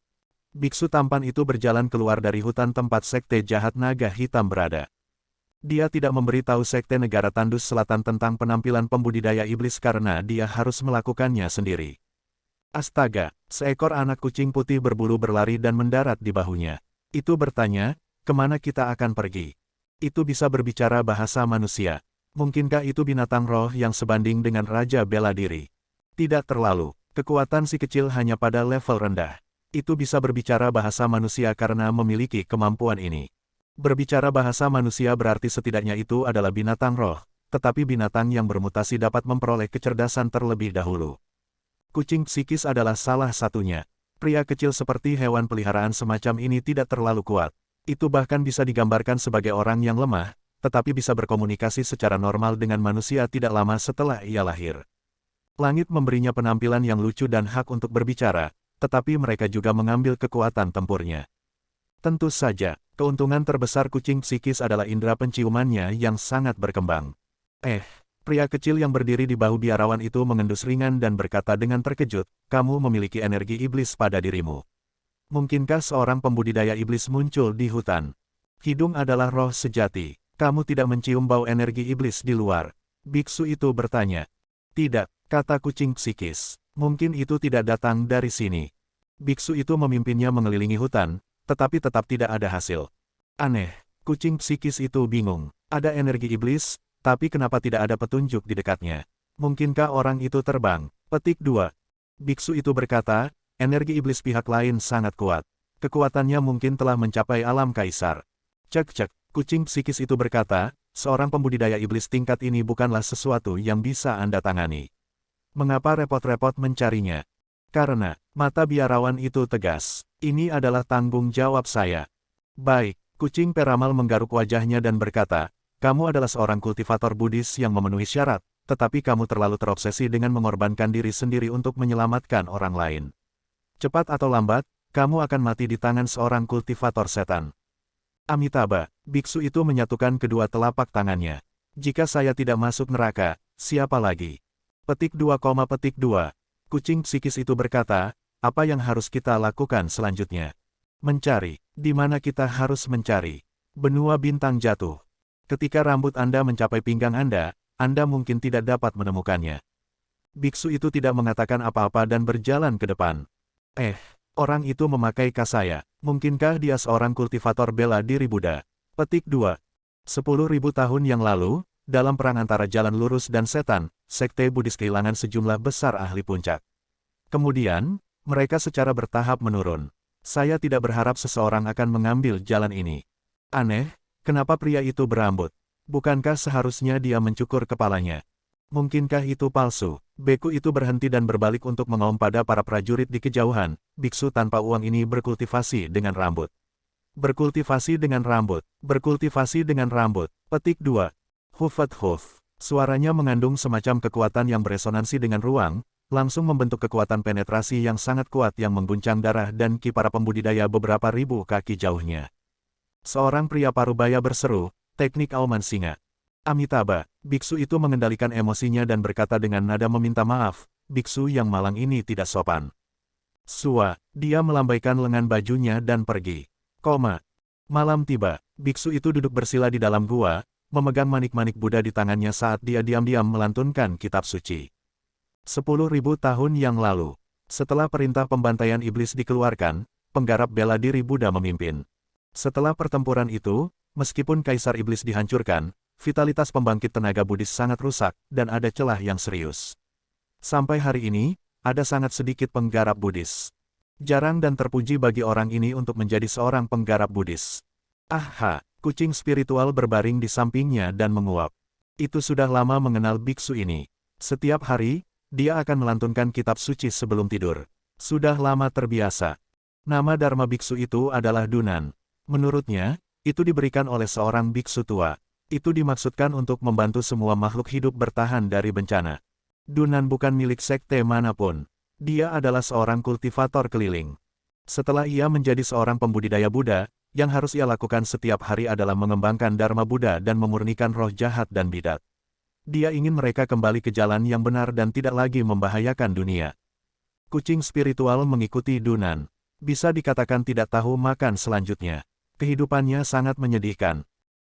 Biksu tampan itu berjalan keluar dari hutan tempat sekte jahat naga hitam berada. Dia tidak memberitahu sekte negara Tandus Selatan tentang penampilan pembudidaya iblis karena dia harus melakukannya sendiri. Astaga, seekor anak kucing putih berbulu berlari dan mendarat di bahunya. Itu bertanya, kemana kita akan pergi? Itu bisa berbicara bahasa manusia. Mungkinkah itu binatang roh yang sebanding dengan Raja Bela Diri? Tidak terlalu. Kekuatan si kecil hanya pada level rendah. Itu bisa berbicara bahasa manusia karena memiliki kemampuan ini. Berbicara bahasa manusia berarti setidaknya itu adalah binatang roh, tetapi binatang yang bermutasi dapat memperoleh kecerdasan terlebih dahulu. Kucing psikis adalah salah satunya. Pria kecil seperti hewan peliharaan semacam ini tidak terlalu kuat. Itu bahkan bisa digambarkan sebagai orang yang lemah, tetapi bisa berkomunikasi secara normal dengan manusia tidak lama setelah ia lahir. Langit memberinya penampilan yang lucu dan hak untuk berbicara, tetapi mereka juga mengambil kekuatan tempurnya. Tentu saja, keuntungan terbesar kucing psikis adalah indera penciumannya yang sangat berkembang. Pria kecil yang berdiri di bahu biarawan itu mengendus ringan dan berkata dengan terkejut, kamu memiliki energi iblis pada dirimu. Mungkinkah seorang pembudidaya iblis muncul di hutan? Hidung adalah roh sejati. Kamu tidak mencium bau energi iblis di luar. Biksu itu bertanya. Tidak, kata kucing psikis. Mungkin itu tidak datang dari sini. Biksu itu memimpinnya mengelilingi hutan, tetapi tetap tidak ada hasil. Aneh, kucing psikis itu bingung. Ada energi iblis, tapi kenapa tidak ada petunjuk di dekatnya? Mungkinkah orang itu terbang? Petik 2. Biksu itu berkata, energi iblis pihak lain sangat kuat. Kekuatannya mungkin telah mencapai alam kaisar. Cek-cek. Kucing psikis itu berkata, seorang pembudidaya iblis tingkat ini bukanlah sesuatu yang bisa Anda tangani. Mengapa repot-repot mencarinya? Karena, mata biarawan itu tegas. Ini adalah tanggung jawab saya. Baik, kucing peramal menggaruk wajahnya dan berkata, kamu adalah seorang kultivator Buddhis yang memenuhi syarat, tetapi kamu terlalu terobsesi dengan mengorbankan diri sendiri untuk menyelamatkan orang lain. Cepat atau lambat, kamu akan mati di tangan seorang kultivator setan. Amitabha, biksu itu menyatukan kedua telapak tangannya. Jika saya tidak masuk neraka, siapa lagi? Petik 2, petik 2. Kucing psikis itu berkata, apa yang harus kita lakukan selanjutnya? Mencari. Di mana kita harus mencari? Benua bintang jatuh. Ketika rambut Anda mencapai pinggang Anda mungkin tidak dapat menemukannya. Biksu itu tidak mengatakan apa-apa dan berjalan ke depan. Orang itu memakai kasaya. Mungkinkah dia seorang kultivator bela diri Buddha? Petik 2. 10.000 tahun yang lalu, dalam perang antara jalan lurus dan setan, sekte Buddhis kehilangan sejumlah besar ahli puncak. Kemudian, mereka secara bertahap menurun. Saya tidak berharap seseorang akan mengambil jalan ini. Aneh, kenapa pria itu berambut? Bukankah seharusnya dia mencukur kepalanya? Mungkinkah itu palsu? Beku itu berhenti dan berbalik untuk mengaum pada para prajurit di kejauhan. Biksu tanpa uang ini berkultivasi dengan rambut. Berkultivasi dengan rambut. Berkultivasi dengan rambut. Petik 2. Huf. Suaranya mengandung semacam kekuatan yang beresonansi dengan ruang, langsung membentuk kekuatan penetrasi yang sangat kuat yang mengguncang darah dan ki para pembudidaya beberapa ribu kaki jauhnya. Seorang pria parubaya berseru, teknik auman singa. Amitabha, biksu itu mengendalikan emosinya dan berkata dengan nada meminta maaf, biksu yang malang ini tidak sopan. Sua, dia melambaikan lengan bajunya dan pergi. Malam tiba, biksu itu duduk bersila di dalam gua, memegang manik-manik Buddha di tangannya saat dia diam-diam melantunkan kitab suci. 10.000 tahun yang lalu, setelah perintah pembantaian iblis dikeluarkan, penggarap bela diri Buddha memimpin. Setelah pertempuran itu, meskipun Kaisar Iblis dihancurkan, vitalitas pembangkit tenaga Buddhis sangat rusak, dan ada celah yang serius. Sampai hari ini, ada sangat sedikit penggarap Buddhis. Jarang dan terpuji bagi orang ini untuk menjadi seorang penggarap Buddhis. Aha, kucing spiritual berbaring di sampingnya dan menguap. Itu sudah lama mengenal biksu ini. Setiap hari, dia akan melantunkan kitab suci sebelum tidur. Sudah lama terbiasa. Nama Dharma biksu itu adalah Dunan. Menurutnya, itu diberikan oleh seorang biksu tua. Itu dimaksudkan untuk membantu semua makhluk hidup bertahan dari bencana. Dunan bukan milik sekte manapun. Dia adalah seorang kultivator keliling. Setelah ia menjadi seorang pembudidaya Buddha, yang harus ia lakukan setiap hari adalah mengembangkan Dharma Buddha dan memurnikan roh jahat dan bidat. Dia ingin mereka kembali ke jalan yang benar dan tidak lagi membahayakan dunia. Kucing spiritual mengikuti Dunan. Bisa dikatakan tidak tahu makan selanjutnya. Kehidupannya sangat menyedihkan.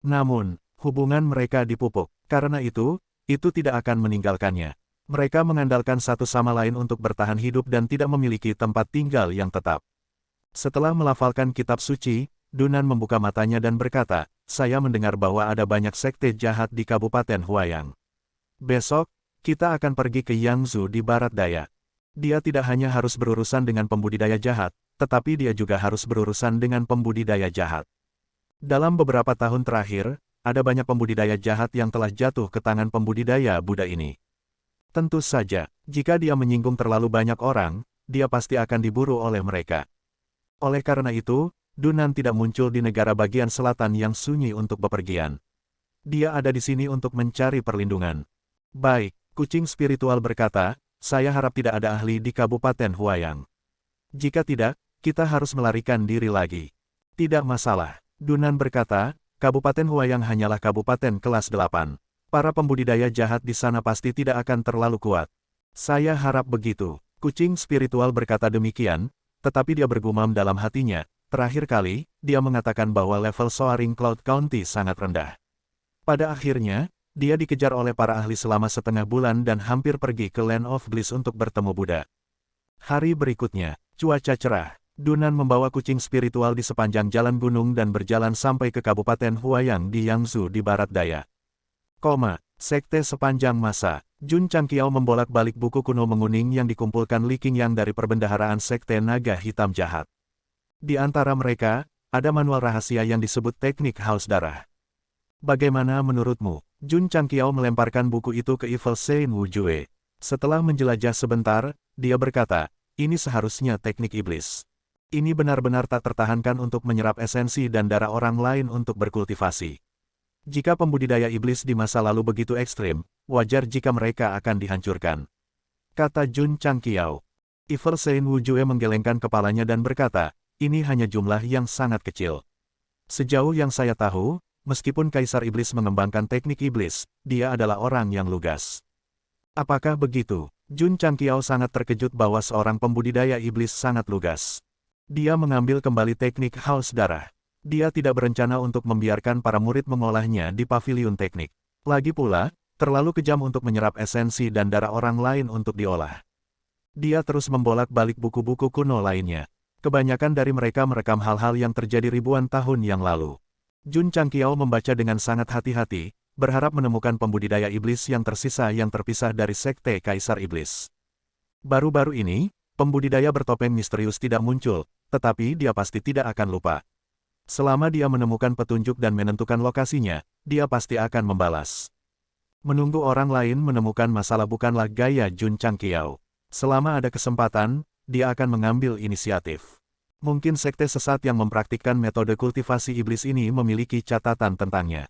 Namun, hubungan mereka dipupuk. Karena itu tidak akan meninggalkannya. Mereka mengandalkan satu sama lain untuk bertahan hidup dan tidak memiliki tempat tinggal yang tetap. Setelah melafalkan kitab suci, Dunan membuka matanya dan berkata, saya mendengar bahwa ada banyak sekte jahat di Kabupaten Huayang. Besok, kita akan pergi ke Yangzhou di barat daya. Dia tidak hanya harus berurusan dengan pembudidaya jahat, tetapi dia juga harus berurusan dengan pembudidaya jahat. Dalam beberapa tahun terakhir, ada banyak pembudidaya jahat yang telah jatuh ke tangan pembudidaya Buddha ini. Tentu saja, jika dia menyinggung terlalu banyak orang, dia pasti akan diburu oleh mereka. Oleh karena itu, Dunan tidak muncul di negara bagian selatan yang sunyi untuk bepergian. Dia ada di sini untuk mencari perlindungan. Baik, kucing spiritual berkata, saya harap tidak ada ahli di Kabupaten Huayang. Jika tidak, kita harus melarikan diri lagi. Tidak masalah. Dunan berkata, Kabupaten Huayang hanyalah kabupaten kelas 8. Para pembudidaya jahat di sana pasti tidak akan terlalu kuat. Saya harap begitu. Kucing spiritual berkata demikian, tetapi dia bergumam dalam hatinya. Terakhir kali, dia mengatakan bahwa level Soaring Cloud County sangat rendah. Pada akhirnya, dia dikejar oleh para ahli selama setengah bulan dan hampir pergi ke Land of Bliss untuk bertemu Buddha. Hari berikutnya, cuaca cerah. Dunan membawa kucing spiritual di sepanjang jalan gunung dan berjalan sampai ke Kabupaten Huayang di Yangzhou di barat daya. Sekte sepanjang masa. Jun Changqiao membolak-balik buku kuno menguning yang dikumpulkan Li Qingyang dari perbendaharaan Sekte Naga Hitam Jahat. Di antara mereka, ada manual rahasia yang disebut teknik haus darah. Bagaimana menurutmu? Jun Changqiao melemparkan buku itu ke Evil Saint Wu Jue. Setelah menjelajah sebentar, dia berkata, ini seharusnya teknik iblis. Ini benar-benar tak tertahankan untuk menyerap esensi dan darah orang lain untuk berkultivasi. Jika pembudidaya iblis di masa lalu begitu ekstrim, wajar jika mereka akan dihancurkan. Kata Jun Changqiao. Evil Saint Wu Jue menggelengkan kepalanya dan berkata, ini hanya jumlah yang sangat kecil. Sejauh yang saya tahu, meskipun Kaisar Iblis mengembangkan teknik iblis, dia adalah orang yang lugas. Apakah begitu? Jun Changqiao sangat terkejut bahwa seorang pembudidaya iblis sangat lugas. Dia mengambil kembali teknik haus darah. Dia tidak berencana untuk membiarkan para murid mengolahnya di paviliun teknik. Lagi pula, terlalu kejam untuk menyerap esensi dan darah orang lain untuk diolah. Dia terus membolak-balik buku-buku kuno lainnya. Kebanyakan dari mereka merekam hal-hal yang terjadi ribuan tahun yang lalu. Jun Changqiao membaca dengan sangat hati-hati, berharap menemukan pembudidaya iblis yang tersisa yang terpisah dari Sekte Kaisar Iblis. Baru-baru ini, pembudidaya bertopeng misterius tidak muncul, tetapi dia pasti tidak akan lupa. Selama dia menemukan petunjuk dan menentukan lokasinya, dia pasti akan membalas. Menunggu orang lain menemukan masalah bukanlah gaya Jun Changqiao. Selama ada kesempatan, dia akan mengambil inisiatif. Mungkin sekte sesat yang mempraktikkan metode kultivasi iblis ini memiliki catatan tentangnya.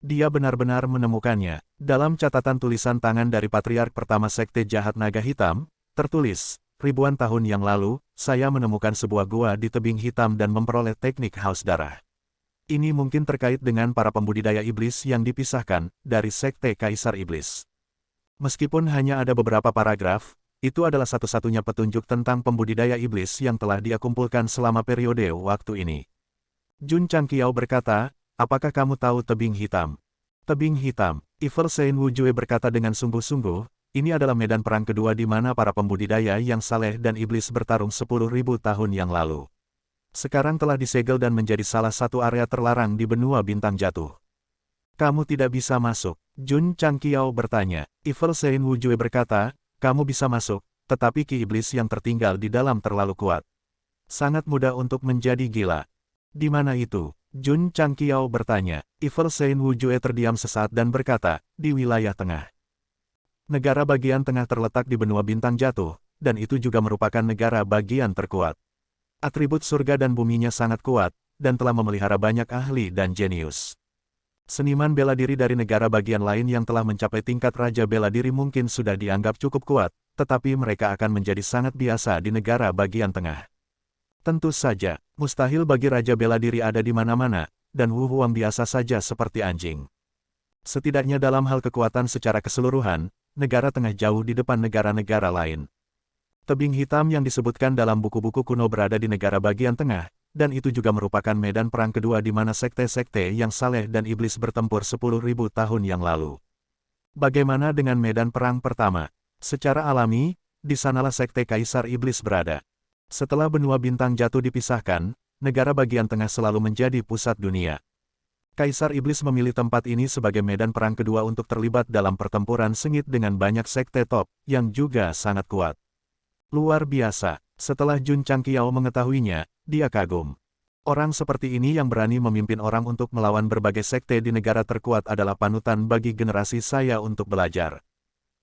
Dia benar-benar menemukannya. Dalam catatan tulisan tangan dari Patriark pertama Sekte Jahat Naga Hitam, tertulis, ribuan tahun yang lalu, saya menemukan sebuah gua di tebing hitam dan memperoleh teknik haus darah. Ini mungkin terkait dengan para pembudidaya iblis yang dipisahkan dari Sekte Kaisar Iblis. Meskipun hanya ada beberapa paragraf, itu adalah satu-satunya petunjuk tentang pembudidaya iblis yang telah dia kumpulkan selama periode waktu ini. Jun Changqiao berkata, apakah kamu tahu tebing hitam? Tebing hitam, Evil Saint Wu Jue berkata dengan sungguh-sungguh, ini adalah medan perang kedua di mana para pembudidaya yang saleh dan iblis bertarung 10.000 tahun yang lalu. Sekarang telah disegel dan menjadi salah satu area terlarang di benua bintang jatuh. Kamu tidak bisa masuk, Jun Changqiao bertanya. Evil Saint Wu Jue berkata, kamu bisa masuk, tetapi ki iblis yang tertinggal di dalam terlalu kuat. Sangat mudah untuk menjadi gila. Di mana itu? Jun Changqiao bertanya. Evil Saint Wu Jue terdiam sesaat dan berkata, di wilayah tengah. Negara bagian tengah terletak di benua bintang jatuh, dan itu juga merupakan negara bagian terkuat. Atribut surga dan buminya sangat kuat, dan telah memelihara banyak ahli dan jenius. Seniman bela diri dari negara bagian lain yang telah mencapai tingkat raja bela diri mungkin sudah dianggap cukup kuat, tetapi mereka akan menjadi sangat biasa di negara bagian tengah. Tentu saja, mustahil bagi raja bela diri ada di mana-mana, dan Wu Huang biasa saja seperti anjing. Setidaknya dalam hal kekuatan secara keseluruhan, negara tengah jauh di depan negara-negara lain. Tebing hitam yang disebutkan dalam buku-buku kuno berada di negara bagian tengah, dan itu juga merupakan medan perang kedua di mana sekte-sekte yang saleh dan iblis bertempur 10.000 tahun yang lalu. Bagaimana dengan medan perang pertama? Secara alami, di sanalah sekte Kaisar Iblis berada. Setelah benua bintang jatuh dipisahkan, negara bagian tengah selalu menjadi pusat dunia. Kaisar Iblis memilih tempat ini sebagai medan perang kedua untuk terlibat dalam pertempuran sengit dengan banyak sekte top, yang juga sangat kuat. Luar biasa, setelah Jun Changqiao mengetahuinya, dia kagum. Orang seperti ini yang berani memimpin orang untuk melawan berbagai sekte di negara terkuat adalah panutan bagi generasi saya untuk belajar.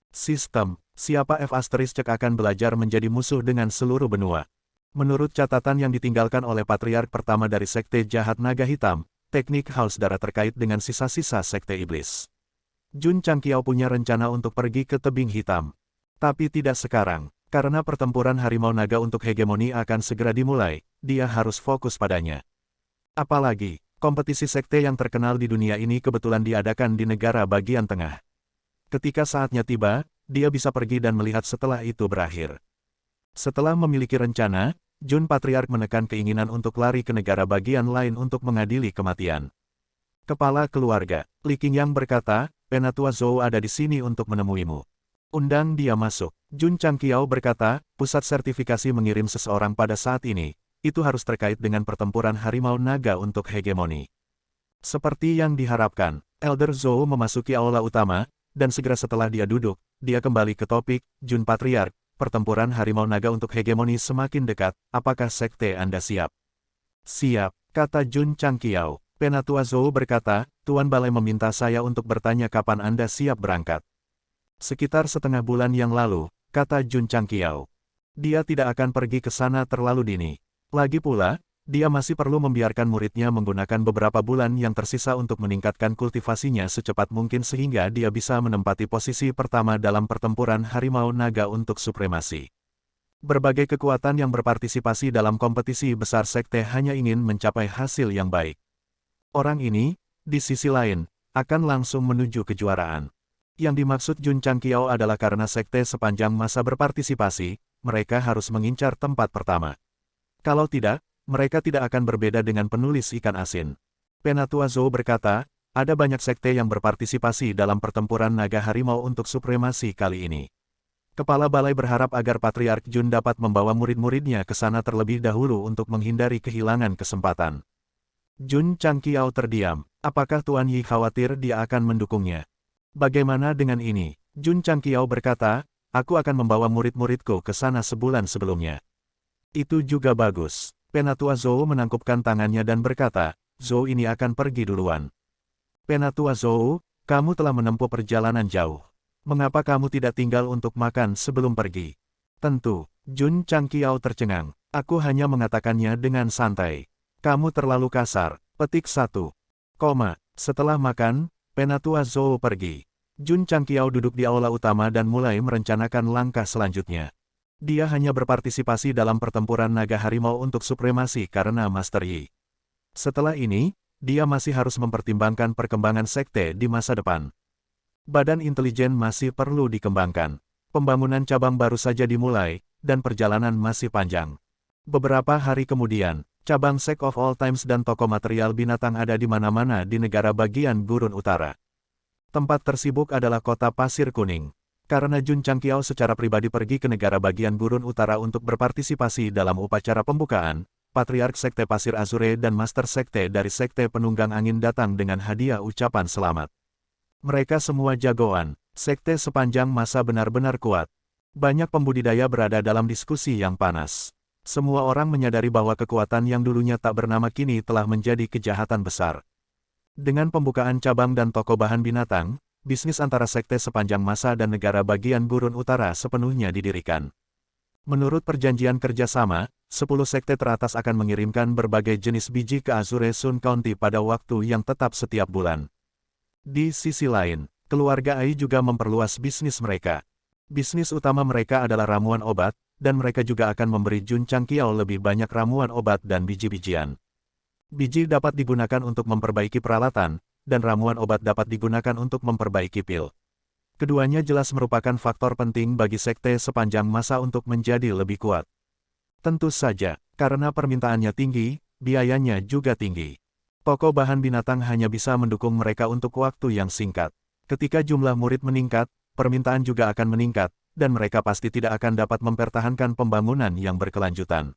Sistem, siapa F** akan belajar menjadi musuh dengan seluruh benua. Menurut catatan yang ditinggalkan oleh Patriark pertama dari Sekte Jahat Naga Hitam, teknik haus darah terkait dengan sisa-sisa Sekte Iblis. Jun Changqiao punya rencana untuk pergi ke tebing hitam. Tapi tidak sekarang. Karena pertempuran harimau naga untuk hegemoni akan segera dimulai, dia harus fokus padanya. Apalagi, kompetisi sekte yang terkenal di dunia ini kebetulan diadakan di negara bagian tengah. Ketika saatnya tiba, dia bisa pergi dan melihat setelah itu berakhir. Setelah memiliki rencana, Jun Patriark menekan keinginan untuk lari ke negara bagian lain untuk mengadili kematian. Kepala keluarga, Li Qingyang berkata, Penatua Zhou ada di sini untuk menemuimu. Undang dia masuk. Jun Changqiao berkata, pusat sertifikasi mengirim seseorang pada saat ini, itu harus terkait dengan pertempuran harimau naga untuk hegemoni. Seperti yang diharapkan, Elder Zhou memasuki aula utama, dan segera setelah dia duduk, dia kembali ke topik, Jun Patriark, pertempuran harimau naga untuk hegemoni semakin dekat, apakah sekte Anda siap? Siap, kata Jun Changqiao. Penatua Zhou berkata, Tuan Balai meminta saya untuk bertanya kapan Anda siap berangkat. Sekitar setengah bulan yang lalu, kata Jun Changqiao. Dia tidak akan pergi ke sana terlalu dini. Lagi pula, dia masih perlu membiarkan muridnya menggunakan beberapa bulan yang tersisa untuk meningkatkan kultivasinya secepat mungkin sehingga dia bisa menempati posisi pertama dalam pertempuran harimau naga untuk supremasi. Berbagai kekuatan yang berpartisipasi dalam kompetisi besar sekte hanya ingin mencapai hasil yang baik. Orang ini, di sisi lain, akan langsung menuju kejuaraan. Yang dimaksud Jun Changqiao adalah karena sekte sepanjang masa berpartisipasi, mereka harus mengincar tempat pertama. Kalau tidak, mereka tidak akan berbeda dengan penulis ikan asin. Penatua Zhou berkata, ada banyak sekte yang berpartisipasi dalam pertempuran naga harimau untuk supremasi kali ini. Kepala balai berharap agar Patriark Jun dapat membawa murid-muridnya ke sana terlebih dahulu untuk menghindari kehilangan kesempatan. Jun Changqiao terdiam. Apakah Tuan Yi khawatir dia akan mendukungnya? Bagaimana dengan ini? Jun Changqiao berkata, aku akan membawa murid-muridku ke sana sebulan sebelumnya. Itu juga bagus. Penatua Zhou menangkupkan tangannya dan berkata, Zhou ini akan pergi duluan. Penatua Zhou, kamu telah menempuh perjalanan jauh. Mengapa kamu tidak tinggal untuk makan sebelum pergi? Tentu, Jun Changqiao tercengang. Aku hanya mengatakannya dengan santai. Kamu terlalu kasar. Petik 1. Setelah makan, Penatua Zhou pergi. Jun Changqiao duduk di aula utama dan mulai merencanakan langkah selanjutnya. Dia hanya berpartisipasi dalam pertempuran naga harimau untuk supremasi karena Master Yi. Setelah ini, dia masih harus mempertimbangkan perkembangan sekte di masa depan. Badan intelijen masih perlu dikembangkan. Pembangunan cabang baru saja dimulai, dan perjalanan masih panjang. Beberapa hari kemudian, cabang Sect of All Times dan toko material binatang ada di mana-mana di negara bagian Gurun Utara. Tempat tersibuk adalah kota Pasir Kuning. Karena Jun Changqiao secara pribadi pergi ke negara bagian Gurun Utara untuk berpartisipasi dalam upacara pembukaan, Patriark Sekte Pasir Azure dan Master Sekte dari Sekte Penunggang Angin datang dengan hadiah ucapan selamat. Mereka semua jagoan, sekte sepanjang masa benar-benar kuat. Banyak pembudidaya berada dalam diskusi yang panas. Semua orang menyadari bahwa kekuatan yang dulunya tak bernama kini telah menjadi kejahatan besar. Dengan pembukaan cabang dan toko bahan binatang, bisnis antara sekte sepanjang masa dan negara bagian Gurun Utara sepenuhnya didirikan. Menurut perjanjian kerjasama, 10 sekte teratas akan mengirimkan berbagai jenis biji ke Azure Sun County pada waktu yang tetap setiap bulan. Di sisi lain, keluarga Ai juga memperluas bisnis mereka. Bisnis utama mereka adalah ramuan obat, dan mereka juga akan memberi Jun Changqiao lebih banyak ramuan obat dan biji-bijian. Biji dapat digunakan untuk memperbaiki peralatan, dan ramuan obat dapat digunakan untuk memperbaiki pil. Keduanya jelas merupakan faktor penting bagi sekte sepanjang masa untuk menjadi lebih kuat. Tentu saja, karena permintaannya tinggi, biayanya juga tinggi. Toko bahan binatang hanya bisa mendukung mereka untuk waktu yang singkat. Ketika jumlah murid meningkat, permintaan juga akan meningkat, dan mereka pasti tidak akan dapat mempertahankan pembangunan yang berkelanjutan.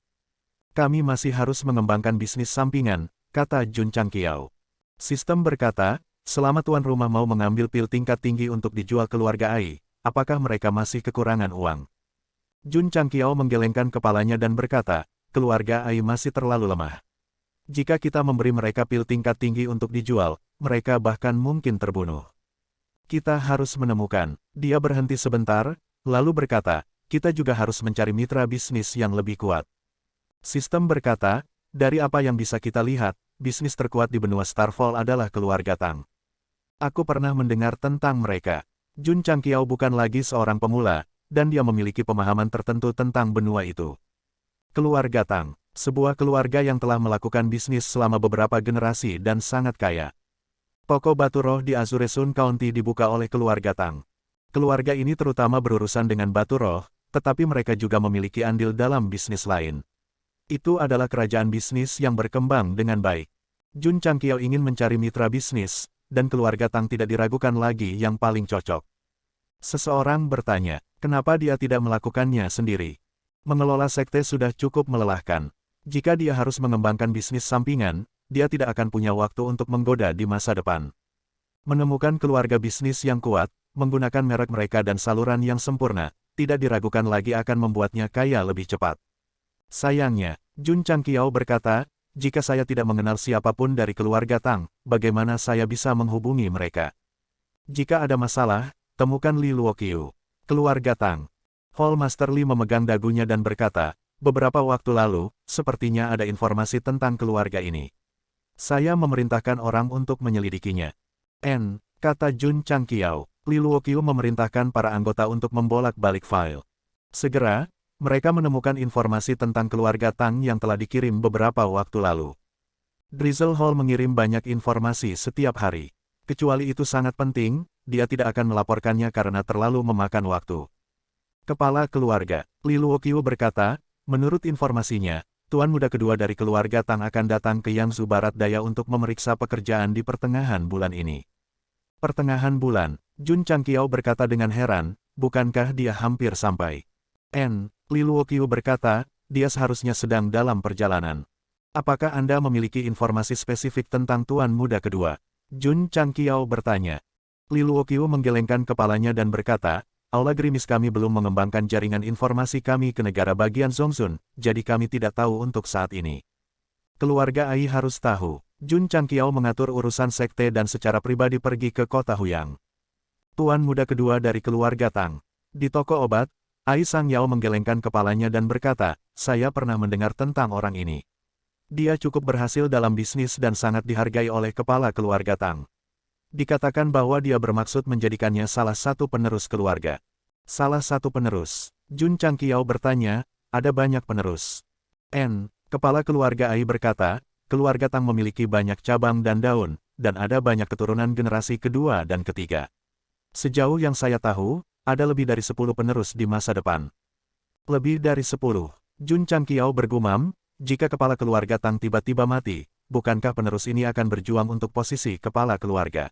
Kami masih harus mengembangkan bisnis sampingan, kata Jun Changqiao. Sistem berkata, selama tuan rumah mau mengambil pil tingkat tinggi untuk dijual keluarga Ai, apakah mereka masih kekurangan uang? Jun Changqiao menggelengkan kepalanya dan berkata, keluarga Ai masih terlalu lemah. Jika kita memberi mereka pil tingkat tinggi untuk dijual, mereka bahkan mungkin terbunuh. Kita harus menemukan. Dia berhenti sebentar, lalu berkata, kita juga harus mencari mitra bisnis yang lebih kuat. Sistem berkata, dari apa yang bisa kita lihat, bisnis terkuat di benua Starfall adalah keluarga Tang. Aku pernah mendengar tentang mereka. Jun Changqiao bukan lagi seorang pemula, dan dia memiliki pemahaman tertentu tentang benua itu. Keluarga Tang. Sebuah keluarga yang telah melakukan bisnis selama beberapa generasi dan sangat kaya. Toko batu roh di Azure Sun County dibuka oleh keluarga Tang. Keluarga ini terutama berurusan dengan batu roh, tetapi mereka juga memiliki andil dalam bisnis lain. Itu adalah kerajaan bisnis yang berkembang dengan baik. Jun Changqiao ingin mencari mitra bisnis, dan keluarga Tang tidak diragukan lagi yang paling cocok. Seseorang bertanya, kenapa dia tidak melakukannya sendiri? Mengelola sekte sudah cukup melelahkan. Jika dia harus mengembangkan bisnis sampingan, dia tidak akan punya waktu untuk menggoda di masa depan. Menemukan keluarga bisnis yang kuat, menggunakan merek mereka dan saluran yang sempurna, tidak diragukan lagi akan membuatnya kaya lebih cepat. Sayangnya, Jun Changqiao berkata, jika saya tidak mengenal siapapun dari keluarga Tang, bagaimana saya bisa menghubungi mereka? Jika ada masalah, temukan Li Luoqiu. Keluarga Tang. Hall Master Li memegang dagunya dan berkata, beberapa waktu lalu, sepertinya ada informasi tentang keluarga ini. Saya memerintahkan orang untuk menyelidikinya. Kata Jun Changqiao, Li Luoqiu memerintahkan para anggota untuk membolak-balik file. Segera, mereka menemukan informasi tentang keluarga Tang yang telah dikirim beberapa waktu lalu. Drizzle Hall mengirim banyak informasi setiap hari. Kecuali itu sangat penting, dia tidak akan melaporkannya karena terlalu memakan waktu. Kepala keluarga, Li Luoqiu berkata, menurut informasinya, tuan muda kedua dari keluarga Tang akan datang ke Yangzhou Barat Daya untuk memeriksa pekerjaan di pertengahan bulan ini. Pertengahan bulan, Jun Changqiao berkata dengan heran, bukankah dia hampir sampai? Li Luoqiu berkata, dia seharusnya sedang dalam perjalanan. Apakah Anda memiliki informasi spesifik tentang tuan muda kedua? Jun Changqiao bertanya. Li Luoqiu menggelengkan kepalanya dan berkata, Aula Gerimis kami belum mengembangkan jaringan informasi kami ke negara bagian Zhongzhun, jadi kami tidak tahu untuk saat ini. Keluarga Ai harus tahu. Jun Changqiao mengatur urusan sekte dan secara pribadi pergi ke kota Huyang. Tuan muda kedua dari keluarga Tang. Di toko obat, Ai Sang Yao menggelengkan kepalanya dan berkata, saya pernah mendengar tentang orang ini. Dia cukup berhasil dalam bisnis dan sangat dihargai oleh kepala keluarga Tang. Dikatakan bahwa dia bermaksud menjadikannya salah satu penerus keluarga. Salah satu penerus. Jun Changqiao bertanya, ada banyak penerus. Kepala keluarga Ai berkata, keluarga Tang memiliki banyak cabang dan daun, dan ada banyak keturunan generasi kedua dan ketiga. Sejauh yang saya tahu, ada lebih dari 10 penerus di masa depan. Lebih dari 10. Jun Changqiao bergumam, jika kepala keluarga Tang tiba-tiba mati, bukankah penerus ini akan berjuang untuk posisi kepala keluarga?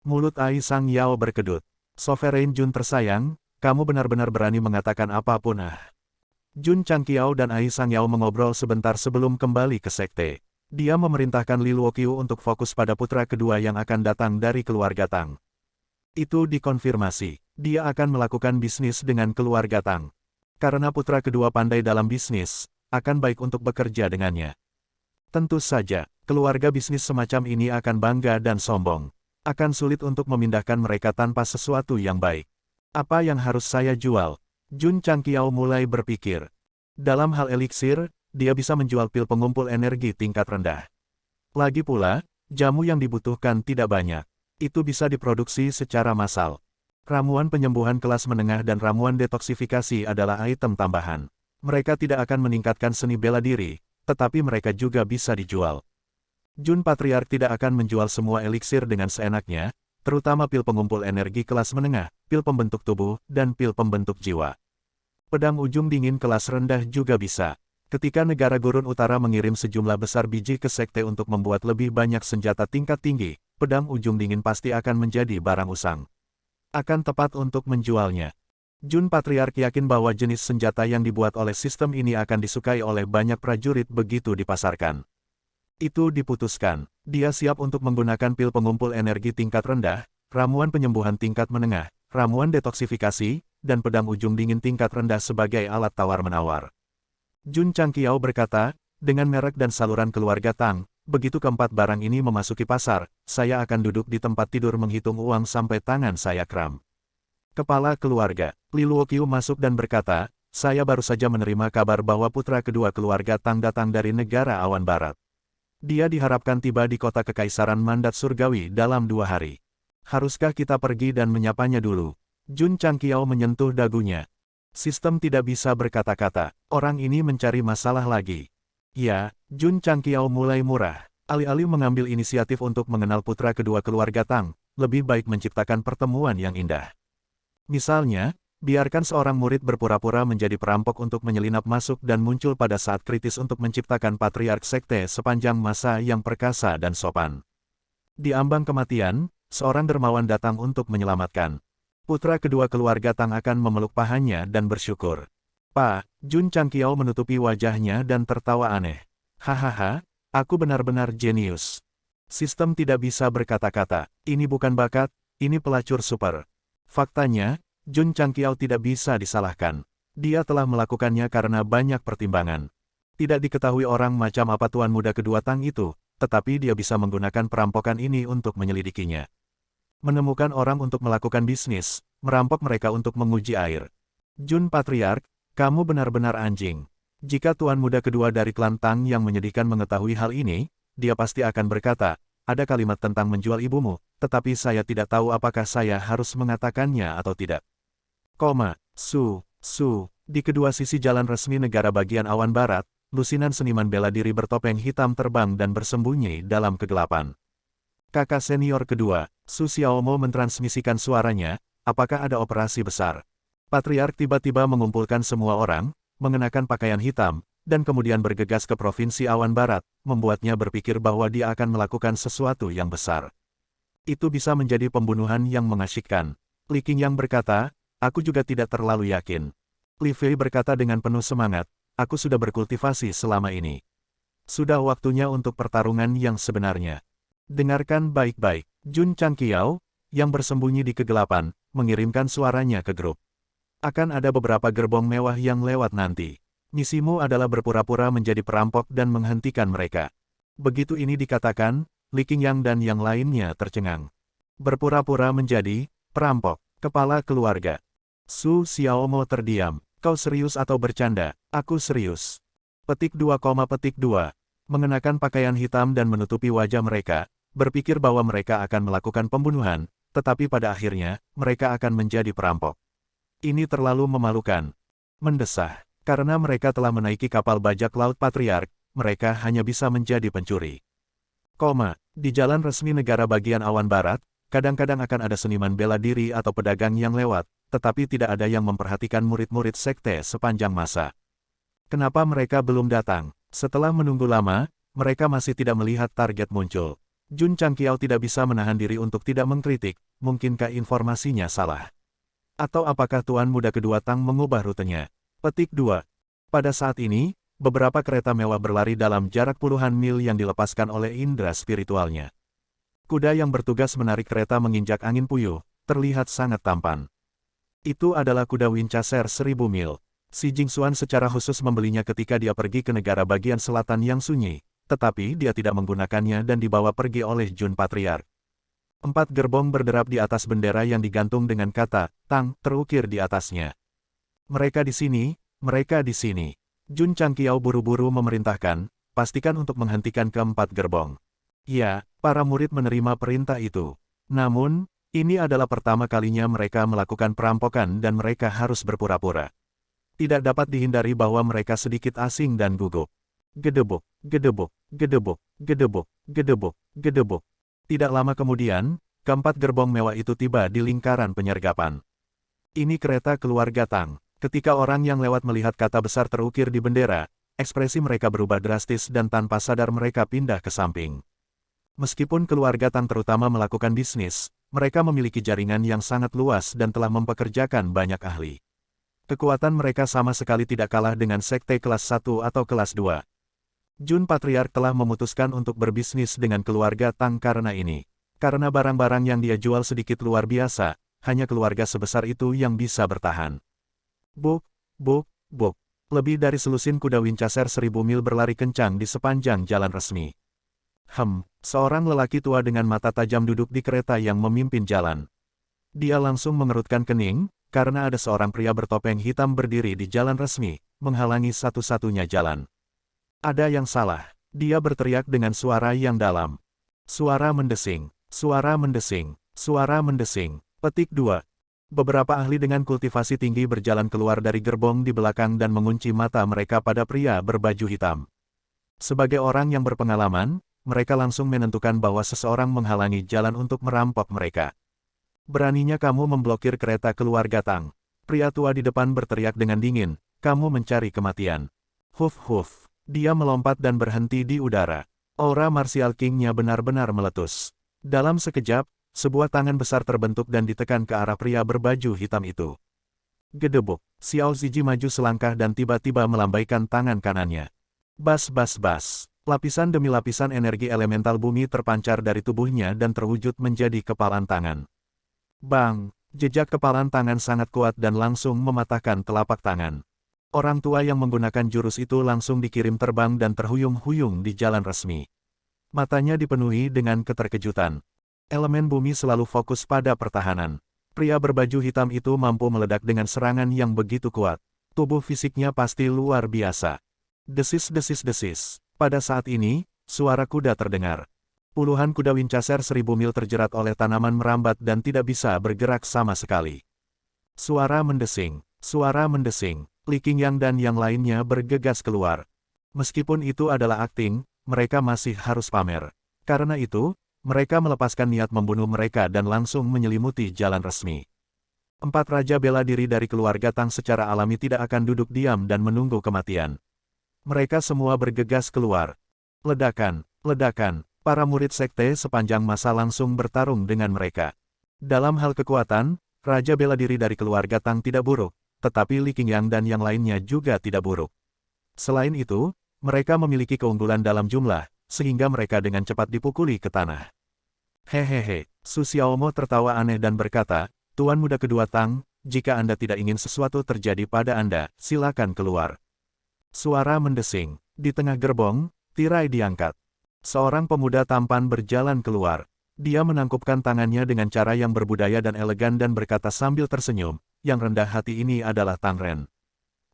Mulut Ai Sang Yao berkedut. Sovereign Jun tersayang, kamu benar-benar berani mengatakan apapun ah. Jun Changqiao dan Ai Sang Yao mengobrol sebentar sebelum kembali ke sekte. Dia memerintahkan Li Luoqiu untuk fokus pada putra kedua yang akan datang dari keluarga Tang. Itu dikonfirmasi. Dia akan melakukan bisnis dengan keluarga Tang. Karena putra kedua pandai dalam bisnis, akan baik untuk bekerja dengannya. Tentu saja, keluarga bisnis semacam ini akan bangga dan sombong. Akan sulit untuk memindahkan mereka tanpa sesuatu yang baik. Apa yang harus saya jual? Jun Changqiao mulai berpikir. Dalam hal eliksir, dia bisa menjual pil pengumpul energi tingkat rendah. Lagi pula, jamu yang dibutuhkan tidak banyak. Itu bisa diproduksi secara massal. Ramuan penyembuhan kelas menengah dan ramuan detoksifikasi adalah item tambahan. Mereka tidak akan meningkatkan seni bela diri, tetapi mereka juga bisa dijual. Jun Patriark tidak akan menjual semua eliksir dengan seenaknya, terutama pil pengumpul energi kelas menengah, pil pembentuk tubuh, dan pil pembentuk jiwa. Pedang ujung dingin kelas rendah juga bisa. Ketika negara Gurun Utara mengirim sejumlah besar biji ke sekte untuk membuat lebih banyak senjata tingkat tinggi, pedang ujung dingin pasti akan menjadi barang usang. Akan tepat untuk menjualnya. Jun Patriark yakin bahwa jenis senjata yang dibuat oleh sistem ini akan disukai oleh banyak prajurit begitu dipasarkan. Itu diputuskan. Dia siap untuk menggunakan pil pengumpul energi tingkat rendah, ramuan penyembuhan tingkat menengah, ramuan detoksifikasi, dan pedang ujung dingin tingkat rendah sebagai alat tawar-menawar. Jun Changqiao berkata, dengan merek dan saluran keluarga Tang, begitu keempat barang ini memasuki pasar, saya akan duduk di tempat tidur menghitung uang sampai tangan saya kram. Kepala keluarga, Li Luoqiu masuk dan berkata, saya baru saja menerima kabar bahwa putra kedua keluarga Tang datang dari negara awan barat. Dia diharapkan tiba di kota Kekaisaran Mandat Surgawi dalam 2 hari. Haruskah kita pergi dan menyapanya dulu? Jun Changqiao menyentuh dagunya. Sistem tidak bisa berkata-kata, orang ini mencari masalah lagi. Ya, Jun Changqiao mulai murah. Alih-alih mengambil inisiatif untuk mengenal putra kedua keluarga Tang, lebih baik menciptakan pertemuan yang indah. Misalnya, biarkan seorang murid berpura-pura menjadi perampok untuk menyelinap masuk dan muncul pada saat kritis untuk menciptakan patriark sekte sepanjang masa yang perkasa dan sopan. Di ambang kematian, seorang dermawan datang untuk menyelamatkan. Putra kedua keluarga Tang akan memeluk pahanya dan bersyukur. Pak, Jun Changqiao menutupi wajahnya dan tertawa aneh. Hahaha, aku benar-benar jenius. Sistem tidak bisa berkata-kata, ini bukan bakat, ini pelacur super. Faktanya, Jun Changqiao tidak bisa disalahkan. Dia telah melakukannya karena banyak pertimbangan. Tidak diketahui orang macam apa tuan muda kedua Tang itu, tetapi dia bisa menggunakan perampokan ini untuk menyelidikinya. Menemukan orang untuk melakukan bisnis, merampok mereka untuk menguji air. Jun Patriark, kamu benar-benar anjing. Jika tuan muda kedua dari klan Tang yang menyedihkan mengetahui hal ini, dia pasti akan berkata, ada kalimat tentang menjual ibumu, tetapi saya tidak tahu apakah saya harus mengatakannya atau tidak. Di kedua sisi jalan resmi negara bagian awan barat, lusinan seniman bela diri bertopeng hitam terbang dan bersembunyi dalam kegelapan. Kakak senior kedua, Su Xiaomo mentransmisikan suaranya, apakah ada operasi besar? Patriark tiba-tiba mengumpulkan semua orang, mengenakan pakaian hitam, dan kemudian bergegas ke provinsi awan barat, membuatnya berpikir bahwa dia akan melakukan sesuatu yang besar. Itu bisa menjadi pembunuhan yang mengasyikkan. Li Qingyang berkata, aku juga tidak terlalu yakin. Li Fei berkata dengan penuh semangat, aku sudah berkultivasi selama ini. Sudah waktunya untuk pertarungan yang sebenarnya. Dengarkan baik-baik, Jun Changqiao, yang bersembunyi di kegelapan, mengirimkan suaranya ke grup. Akan ada beberapa gerbong mewah yang lewat nanti. Misimu adalah berpura-pura menjadi perampok dan menghentikan mereka. Begitu ini dikatakan, Li Qingyang dan yang lainnya tercengang. Berpura-pura menjadi perampok, kepala keluarga. Su Xiaomo terdiam. Kau serius atau bercanda? Aku serius. Petik 2, mengenakan pakaian hitam dan menutupi wajah mereka, berpikir bahwa mereka akan melakukan pembunuhan, tetapi pada akhirnya, mereka akan menjadi perampok. Ini terlalu memalukan. Mendesah. Karena mereka telah menaiki kapal bajak laut Patriark, mereka hanya bisa menjadi pencuri. Di jalan resmi negara bagian awan barat, kadang-kadang akan ada seniman bela diri atau pedagang yang lewat, tetapi tidak ada yang memperhatikan murid-murid sekte sepanjang masa. Kenapa mereka belum datang? Setelah menunggu lama, mereka masih tidak melihat target muncul. Jun Changqiao tidak bisa menahan diri untuk tidak mengkritik, mungkinkah informasinya salah? Atau apakah Tuan Muda kedua Tang mengubah rutenya? Petik 2. Pada saat ini, beberapa kereta mewah berlari dalam jarak puluhan mil yang dilepaskan oleh indera spiritualnya. Kuda yang bertugas menarik kereta menginjak angin puyuh, terlihat sangat tampan. Itu adalah kuda Winchester 1000 mil. Si Jingxuan secara khusus membelinya ketika dia pergi ke negara bagian selatan yang sunyi, tetapi dia tidak menggunakannya dan dibawa pergi oleh Jun Patriark. 4 gerbong berderap di atas bendera yang digantung dengan kata Tang terukir di atasnya. Mereka di sini, mereka di sini. Jun Changqiao buru-buru memerintahkan, pastikan untuk menghentikan keempat gerbong. Ya, para murid menerima perintah itu. Namun, ini adalah pertama kalinya mereka melakukan perampokan dan mereka harus berpura-pura. Tidak dapat dihindari bahwa mereka sedikit asing dan gugup. Gedebuk, gedebuk, gedebuk, gedebuk, gedebuk, gedebuk. Tidak lama kemudian, keempat gerbong mewah itu tiba di lingkaran penyergapan. Ini kereta keluarga Tang. Ketika orang yang lewat melihat kata besar terukir di bendera, ekspresi mereka berubah drastis dan tanpa sadar mereka pindah ke samping. Meskipun keluarga Tang terutama melakukan bisnis, mereka memiliki jaringan yang sangat luas dan telah mempekerjakan banyak ahli. Kekuatan mereka sama sekali tidak kalah dengan sekte kelas 1 atau kelas 2. Jun Patriark telah memutuskan untuk berbisnis dengan keluarga Tang karena ini. Karena barang-barang yang dia jual sedikit luar biasa, hanya keluarga sebesar itu yang bisa bertahan. Buk, buk, buk. Lebih dari selusin kuda Winchester 1000 mil berlari kencang di sepanjang jalan resmi. Seorang lelaki tua dengan mata tajam duduk di kereta yang memimpin jalan. Dia langsung mengerutkan kening, karena ada seorang pria bertopeng hitam berdiri di jalan resmi, menghalangi satu-satunya jalan. Ada yang salah, dia berteriak dengan suara yang dalam. Suara mendesing, suara mendesing, suara mendesing. Petik 2. Beberapa ahli dengan kultivasi tinggi berjalan keluar dari gerbong di belakang dan mengunci mata mereka pada pria berbaju hitam. Sebagai orang yang berpengalaman, mereka langsung menentukan bahwa seseorang menghalangi jalan untuk merampok mereka. Beraninya kamu memblokir kereta keluarga Tang. Pria tua di depan berteriak dengan dingin, kamu mencari kematian. Huf huf. Dia melompat dan berhenti di udara. Aura martial king-nya benar-benar meletus. Dalam sekejap, sebuah tangan besar terbentuk dan ditekan ke arah pria berbaju hitam itu. Gedebuk, Xiao Ziji maju selangkah dan tiba-tiba melambaikan tangan kanannya. Bas bas bas. Lapisan demi lapisan energi elemental bumi terpancar dari tubuhnya dan terwujud menjadi kepalan tangan. Bang! Jejak kepalan tangan sangat kuat dan langsung mematahkan telapak tangan. Orang tua yang menggunakan jurus itu langsung dikirim terbang dan terhuyung-huyung di jalan resmi. Matanya dipenuhi dengan keterkejutan. Elemen bumi selalu fokus pada pertahanan. Pria berbaju hitam itu mampu meledak dengan serangan yang begitu kuat. Tubuh fisiknya pasti luar biasa. Desis-desis-desis. Pada saat ini, suara kuda terdengar. Puluhan kuda Winchester 1000 mil terjerat oleh tanaman merambat dan tidak bisa bergerak sama sekali. Suara mendesing, suara mendesing. Li Qingyang dan yang lainnya bergegas keluar. Meskipun itu adalah akting, mereka masih harus pamer. Karena itu, mereka melepaskan niat membunuh mereka dan langsung menyelimuti jalan resmi. 4 raja bela diri dari keluarga Tang secara alami tidak akan duduk diam dan menunggu kematian. Mereka semua bergegas keluar. Ledakan, ledakan, para murid sekte sepanjang masa langsung bertarung dengan mereka. Dalam hal kekuatan, raja bela diri dari keluarga Tang tidak buruk. Tetapi Li Qingyang dan yang lainnya juga tidak buruk. Selain itu, mereka memiliki keunggulan dalam jumlah, sehingga mereka dengan cepat dipukuli ke tanah. Hehehe, Su Xiaomo tertawa aneh dan berkata, Tuan Muda kedua Tang, jika Anda tidak ingin sesuatu terjadi pada Anda, silakan keluar. Suara mendesing. Di tengah gerbong, tirai diangkat. Seorang pemuda tampan berjalan keluar. Dia menangkupkan tangannya dengan cara yang berbudaya dan elegan dan berkata sambil tersenyum, yang rendah hati ini adalah Tang Ren.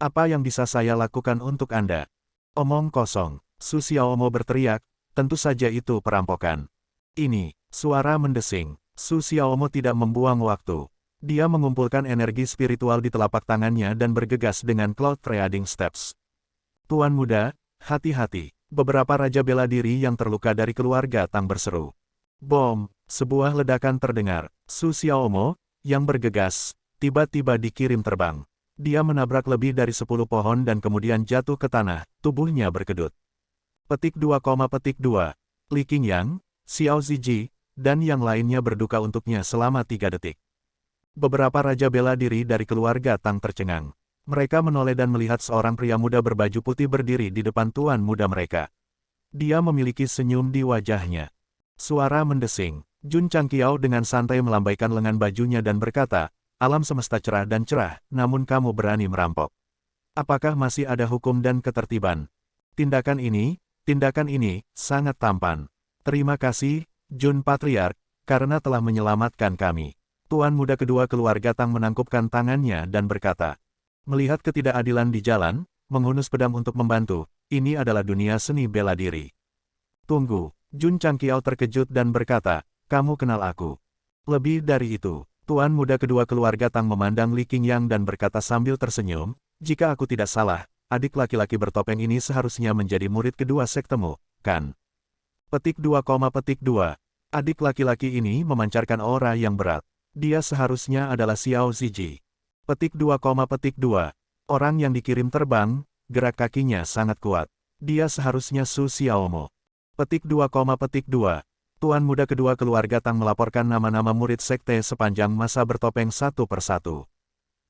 Apa yang bisa saya lakukan untuk Anda? Omong kosong. Su Xiaomo berteriak, tentu saja itu perampokan. Ini, suara mendesing. Su Xiaomo tidak membuang waktu. Dia mengumpulkan energi spiritual di telapak tangannya dan bergegas dengan Cloud Trading Steps. Tuan Muda, hati-hati. Beberapa raja bela diri yang terluka dari keluarga Tang berseru. Bom! Sebuah ledakan terdengar. Su Xiaomo, yang bergegas, tiba-tiba dikirim terbang. Dia menabrak lebih dari 10 pohon dan kemudian jatuh ke tanah, tubuhnya berkedut. Petik 2, Li Qingyang, Xiao Ziji, dan yang lainnya berduka untuknya selama 3 detik. Beberapa raja bela diri dari keluarga Tang tercengang. Mereka menoleh dan melihat seorang pria muda berbaju putih berdiri di depan tuan muda mereka. Dia memiliki senyum di wajahnya. Suara mendesing. Jun Changqiao dengan santai melambaikan lengan bajunya dan berkata, alam semesta cerah dan cerah, namun kamu berani merampok. Apakah masih ada hukum dan ketertiban? Tindakan ini, sangat tampan. Terima kasih, Jun Patriark, karena telah menyelamatkan kami. Tuan muda kedua keluarga Tang menangkupkan tangannya dan berkata, melihat ketidakadilan di jalan, menghunus pedang untuk membantu, ini adalah dunia seni bela diri. Tunggu, Jun Changqiao terkejut dan berkata, kamu kenal aku. Lebih dari itu, tuan muda kedua keluarga Tang memandang Li Qingyang dan berkata sambil tersenyum, jika aku tidak salah, adik laki-laki bertopeng ini seharusnya menjadi murid kedua sektemu, kan? Petik 2, adik laki-laki ini memancarkan aura yang berat. Dia seharusnya adalah Xiao Ziji. Petik 2, orang yang dikirim terbang, gerak kakinya sangat kuat. Dia seharusnya Su Xiaomo. Petik 2, tuan muda kedua keluarga Tang melaporkan nama-nama murid sekte sepanjang masa bertopeng satu persatu.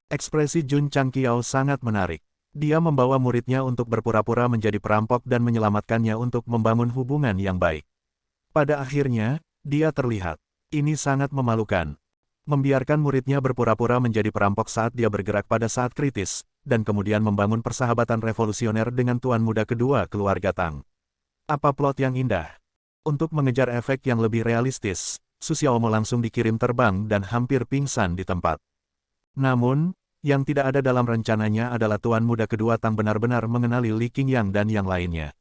Ekspresi Jun Changqiao sangat menarik. Dia membawa muridnya untuk berpura-pura menjadi perampok dan menyelamatkannya untuk membangun hubungan yang baik. Pada akhirnya, dia terlihat. Ini sangat memalukan. Membiarkan muridnya berpura-pura menjadi perampok saat dia bergerak pada saat kritis, dan kemudian membangun persahabatan revolusioner dengan tuan muda kedua keluarga Tang. Apa plot yang indah? Untuk mengejar efek yang lebih realistis, Su Xiaomo langsung dikirim terbang dan hampir pingsan di tempat. Namun, yang tidak ada dalam rencananya adalah tuan muda kedua Tang benar-benar mengenali Li Qingyang dan yang lainnya.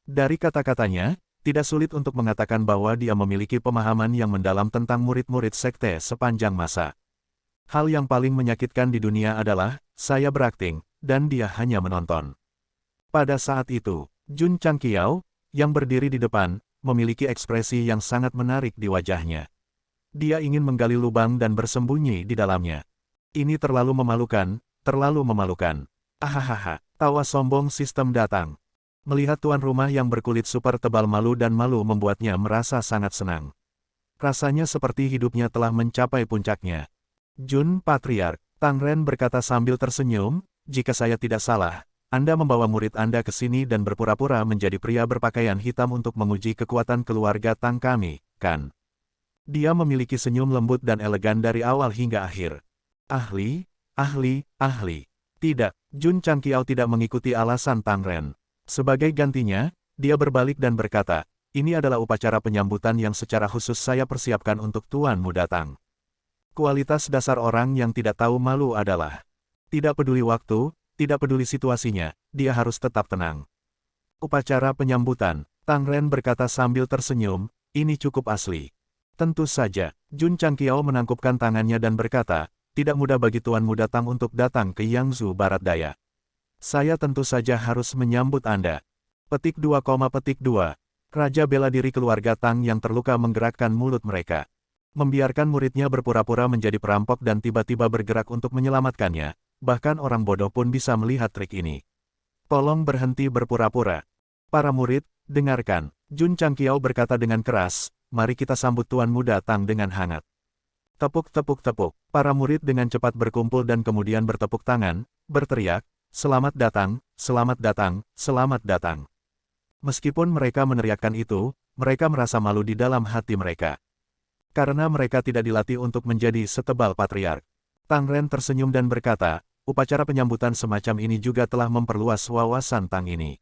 Dari kata-katanya, tidak sulit untuk mengatakan bahwa dia memiliki pemahaman yang mendalam tentang murid-murid sekte sepanjang masa. Hal yang paling menyakitkan di dunia adalah, saya berakting, dan dia hanya menonton. Pada saat itu, Jun Changqiao, yang berdiri di depan, memiliki ekspresi yang sangat menarik di wajahnya. Dia ingin menggali lubang dan bersembunyi di dalamnya. Ini terlalu memalukan, terlalu memalukan. Ahahaha, tawa sombong sistem datang. Melihat tuan rumah yang berkulit super tebal malu dan malu membuatnya merasa sangat senang. Rasanya seperti hidupnya telah mencapai puncaknya. Jun Patriark, Tang Ren berkata sambil tersenyum, jika saya tidak salah, Anda membawa murid Anda ke sini dan berpura-pura menjadi pria berpakaian hitam untuk menguji kekuatan keluarga Tang kami, kan? Dia memiliki senyum lembut dan elegan dari awal hingga akhir. Ahli. Tidak, Jun Changqiao tidak mengikuti alasan Tang Ren. Sebagai gantinya, dia berbalik dan berkata, ini adalah upacara penyambutan yang secara khusus saya persiapkan untuk tuan muda Tang. Kualitas dasar orang yang tidak tahu malu adalah, tidak peduli waktu, tidak peduli situasinya, dia harus tetap tenang. Upacara penyambutan, Tang Ren berkata sambil tersenyum, ini cukup asli. Tentu saja, Jun Changqiao menangkupkan tangannya dan berkata, tidak mudah bagi tuan muda Tang untuk datang ke Yangzhou Barat Daya. Saya tentu saja harus menyambut Anda. Petik 2, Raja bela diri keluarga Tang yang terluka menggerakkan mulut mereka. Membiarkan muridnya berpura-pura menjadi perampok dan tiba-tiba bergerak untuk menyelamatkannya, bahkan orang bodoh pun bisa melihat trik ini. Tolong berhenti berpura-pura. Para murid, dengarkan, Jun Changqiao berkata dengan keras, mari kita sambut tuan muda Tang dengan hangat. Tepuk. Para murid dengan cepat berkumpul dan kemudian bertepuk tangan, berteriak, selamat datang, selamat datang, selamat datang. Meskipun mereka meneriakkan itu, mereka merasa malu di dalam hati mereka. Karena mereka tidak dilatih untuk menjadi setebal patriark. Tang Ren tersenyum dan berkata, upacara penyambutan semacam ini juga telah memperluas wawasan Tang ini.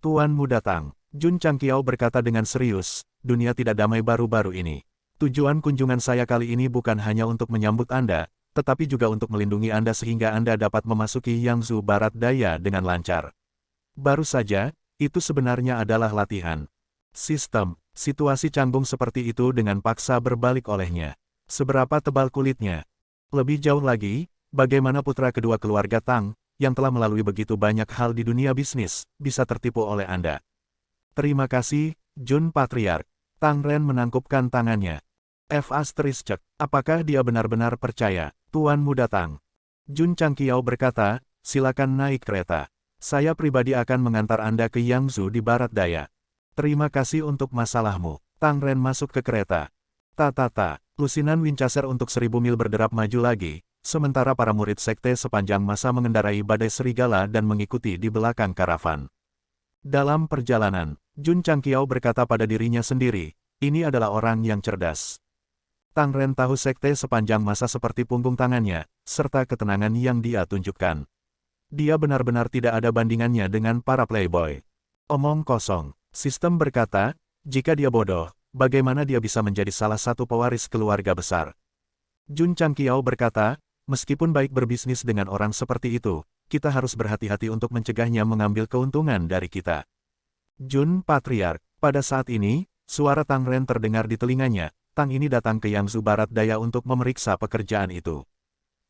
Tuan muda Tang, Jun Changqiao berkata dengan serius, dunia tidak damai baru-baru ini. Tujuan kunjungan saya kali ini bukan hanya untuk menyambut Anda, tetapi juga untuk melindungi Anda sehingga Anda dapat memasuki Yangzhou Barat Daya dengan lancar. Baru saja, itu sebenarnya adalah latihan. Situasi canggung seperti itu dengan paksa berbalik olehnya. Seberapa tebal kulitnya? Lebih jauh lagi, bagaimana putra kedua keluarga Tang, yang telah melalui begitu banyak hal di dunia bisnis, bisa tertipu oleh Anda? Terima kasih, Jun Patriark. Tang Ren menangkupkan tangannya. Cek, apakah dia benar-benar percaya, Tuan Muda Tang? Jun Changqiao berkata, silakan naik kereta. Saya pribadi akan mengantar Anda ke Yangzhou di barat daya. Terima kasih untuk masalahmu. Tang Ren masuk ke kereta. Lusinan Winchester untuk 1000 mil berderap maju lagi, sementara para murid sekte sepanjang masa mengendarai badai serigala dan mengikuti di belakang karavan. Dalam perjalanan, Jun Changqiao berkata pada dirinya sendiri, ini adalah orang yang cerdas. Tang Ren tahu sekte sepanjang masa seperti punggung tangannya, serta ketenangan yang dia tunjukkan. Dia benar-benar tidak ada bandingannya dengan para playboy. Omong kosong. Sistem berkata, jika dia bodoh, bagaimana dia bisa menjadi salah satu pewaris keluarga besar? Jun Changqiao berkata, meskipun baik berbisnis dengan orang seperti itu, kita harus berhati-hati untuk mencegahnya mengambil keuntungan dari kita. Jun Patriark, pada saat ini, suara Tang Ren terdengar di telinganya. Tang ini datang ke Yangzhou Barat Daya untuk memeriksa pekerjaan itu.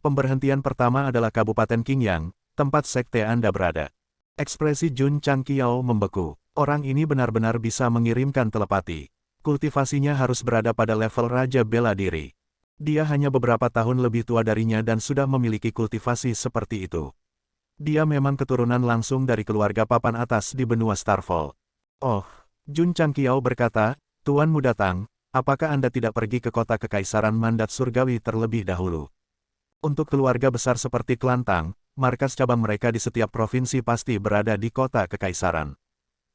Pemberhentian pertama adalah Kabupaten Qingyang, tempat sekte Anda berada. Ekspresi Jun Changqiao membeku. Orang ini benar-benar bisa mengirimkan telepati. Kultivasinya harus berada pada level Raja Bela Diri. Dia hanya beberapa tahun lebih tua darinya dan sudah memiliki kultivasi seperti itu. Dia memang keturunan langsung dari keluarga papan atas di benua Starfall. Oh, Jun Changqiao berkata, Tuan Muda Tang, apakah Anda tidak pergi ke kota Kekaisaran Mandat Surgawi terlebih dahulu? Untuk keluarga besar seperti klan Tang, markas cabang mereka di setiap provinsi pasti berada di kota Kekaisaran.